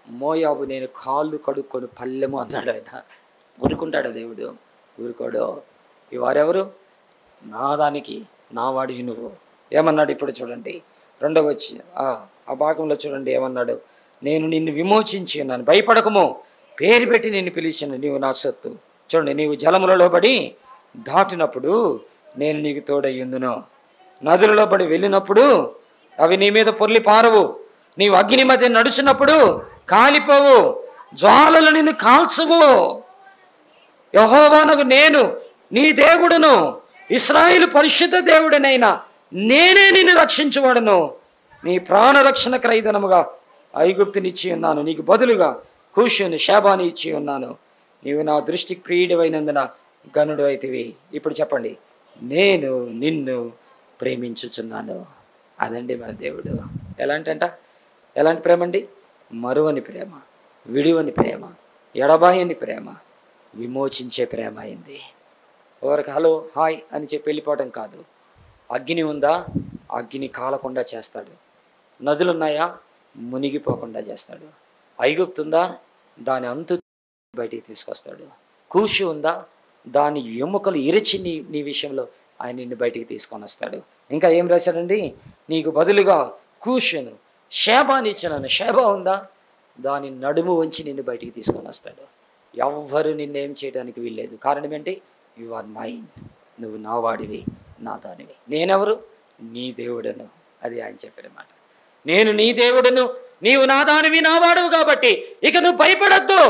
మోయాబు నేను కాళ్ళు కడుక్కొని పల్లెము అన్నాడు ఆయన. ఊరుకుంటాడా దేవుడు? ఊరుకోడు. ఈ వారెవరు? నా దానికి నా వాడివి నువ్వు. ఏమన్నాడు ఇప్పుడు చూడండి, 2వ ఆ భాగంలో చూడండి ఏమన్నాడు? నేను నిన్ను విమోచించి ఉన్నాను, భయపడకము, పేరు పెట్టి నిన్ను పిలిచాను, నీవు నా సొత్తు. చూడండి, నీవు జలములలో పడి దాటినప్పుడు నేను నీకు తోడయ్యుందును. నదులలో పడి వెళ్ళినప్పుడు అవి నీ మీద పొర్లి పారవు. నీవు అగ్ని మధ్య నడుచున్నప్పుడు కాలిపోవు, జ్వాలలు నిన్ను కాల్చవు. యెహోవానగు నేను నీ దేవుడును, ఇశ్రాయేలు పరిశుద్ధ దేవుడనైనా నేనే నిన్ను రక్షించువాడును. నీ ప్రాణరక్షణ క్రయధనముగా ఐగుప్తునిచ్చి ఉన్నాను, నీకు బదులుగా కూషును షేబాని ఇచ్చి ఉన్నాను. నీవు నా దృష్టికి ప్రియుడివైనందున గనుడు అయితివి. ఇప్పుడు చెప్పండి, నేను నిన్ను ప్రేమించుచున్నాను. అదండి మన దేవుడు. ఎలాంటి ప్రేమ అండి? మరువని ప్రేమ, విడివని ప్రేమ, ఎడబాయని ప్రేమ, విమోచించే ప్రేమ అయింది. ఎవరికి హలో హాయ్ అని చెప్పి వెళ్ళిపోవటం కాదు. అగ్ని ఉందా, అగ్ని కాలకుండా చేస్తాడు. నదులున్నాయా, మునిగిపోకుండా చేస్తాడు. ఐగుప్తుందా, దాని అంతు బయటికి తీసుకొస్తాడు. కూషు ఉందా, దాని ఎముకలు ఇరిచి నీ విషయంలో ఆయన నిన్ను బయటికి తీసుకొని వస్తాడు. ఇంకా ఏం రాశాడండి? నీకు బదులుగా కూషును షేబాని ఇచ్చినాను. షేబా ఉందా, దాని నడుము వంచి నిన్ను బయటికి తీసుకొని వస్తాడు. ఎవ్వరు నిన్నేం చేయడానికి వీల్లేదు. కారణం ఏంటి? యు ఆర్ మైన్, నువ్వు నా వాడివి, నా దానివి. నేనెవరు? నీ దేవుడను. అది ఆయన చెప్పిన మాట. నేను నీ దేవుడును, నీవు నా దానివి, నా వాడువు. కాబట్టి ఇక నువ్వు భయపడద్దు,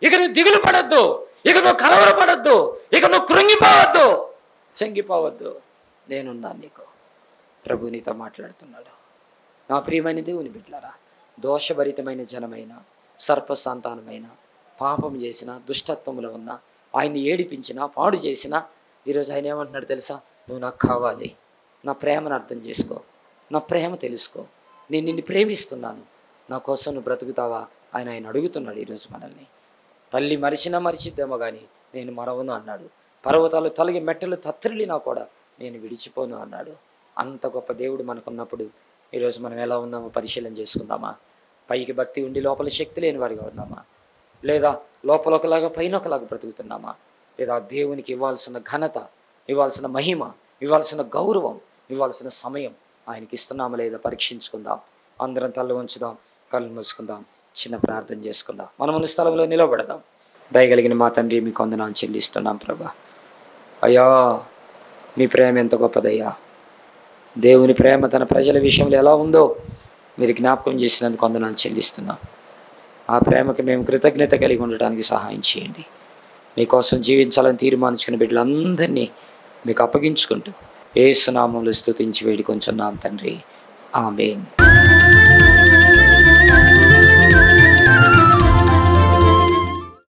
ఇక నువ్వు దిగులు పడద్దు, ఇక నువ్వు కలవరపడద్దు, ఇక నువ్వు కృంగిపోవద్దు, చెంగిపోవద్దు. నేనున్నాను నీకు. ప్రభు నీతో మాట్లాడుతున్నాడు. నా ప్రియమైన దేవుని బిడ్డలారా, దోషభరితమైన జనమైన, సర్పసంతానమైన, పాపం చేసిన, దుష్టత్వంలో ఉన్న, ఆయన్ని ఏడిపించిన, పాడు చేసిన, ఈరోజు ఆయన ఏమంటున్నాడు తెలుసా? నువ్వు నాకు కావాలి, నా ప్రేమను అర్థం చేసుకో, నా ప్రేమ తెలుసుకో, నేను నిన్ను ప్రేమిస్తున్నాను, నా కోసం నువ్వు బ్రతుకుతావా? ఆయన అడుగుతున్నాడు ఈరోజు మనల్ని. తల్లి మరిచిద్దేమో కానీ నేను మరవను అన్నాడు. పర్వతాలు తొలగి మెట్టలు తత్రిలినా కూడా నేను విడిచిపోను అన్నాడు. అంత గొప్ప దేవుడు మనకున్నప్పుడు ఈరోజు మనం ఎలా ఉన్నామో పరిశీలన చేసుకుందామా? పైకి భక్తి ఉండి లోపల శక్తి లేని వారిగా ఉన్నామా? లేదా లోపల ఒకలాగా పైన ఒకలాగా బ్రతుకుతున్నామా? లేదా దేవునికి ఇవ్వాల్సిన ఘనత, ఇవ్వాల్సిన మహిమ, ఇవ్వాల్సిన గౌరవం, ఇవ్వాల్సిన సమయం ఆయనకి ఇస్తున్నామా లేదా పరీక్షించుకుందాం. అందరం తల ఉంచుదాం, కళ్ళు మూసుకుందాం, చిన్న ప్రార్థన చేసుకుందాం. మనమున్న స్థలంలో నిలబడదాం. దయగలిగిన మా తండ్రి, మీకు వందనాలు చెల్లిస్తున్నాం ప్రభా. అయ్యా, మీ ప్రేమ ఎంత గొప్పదయ్యా. దేవుని ప్రేమ తన ప్రజల విషయంలో ఎలా ఉందో మీరు జ్ఞాపకం చేసినందుకు వందనాలు చెల్లిస్తున్నాం. ఆ ప్రేమకి మేము కృతజ్ఞత కలిగి ఉండటానికి సహాయం చేయండి. మీకోసం జీవించాలని తీర్మానించుకున్న బిడ్డలందరినీ మీకు అప్పగించుకుంటూ యేసు నామములో స్తుతించి వేడుకొంచున్నాం తండ్రి. ఆమేన్.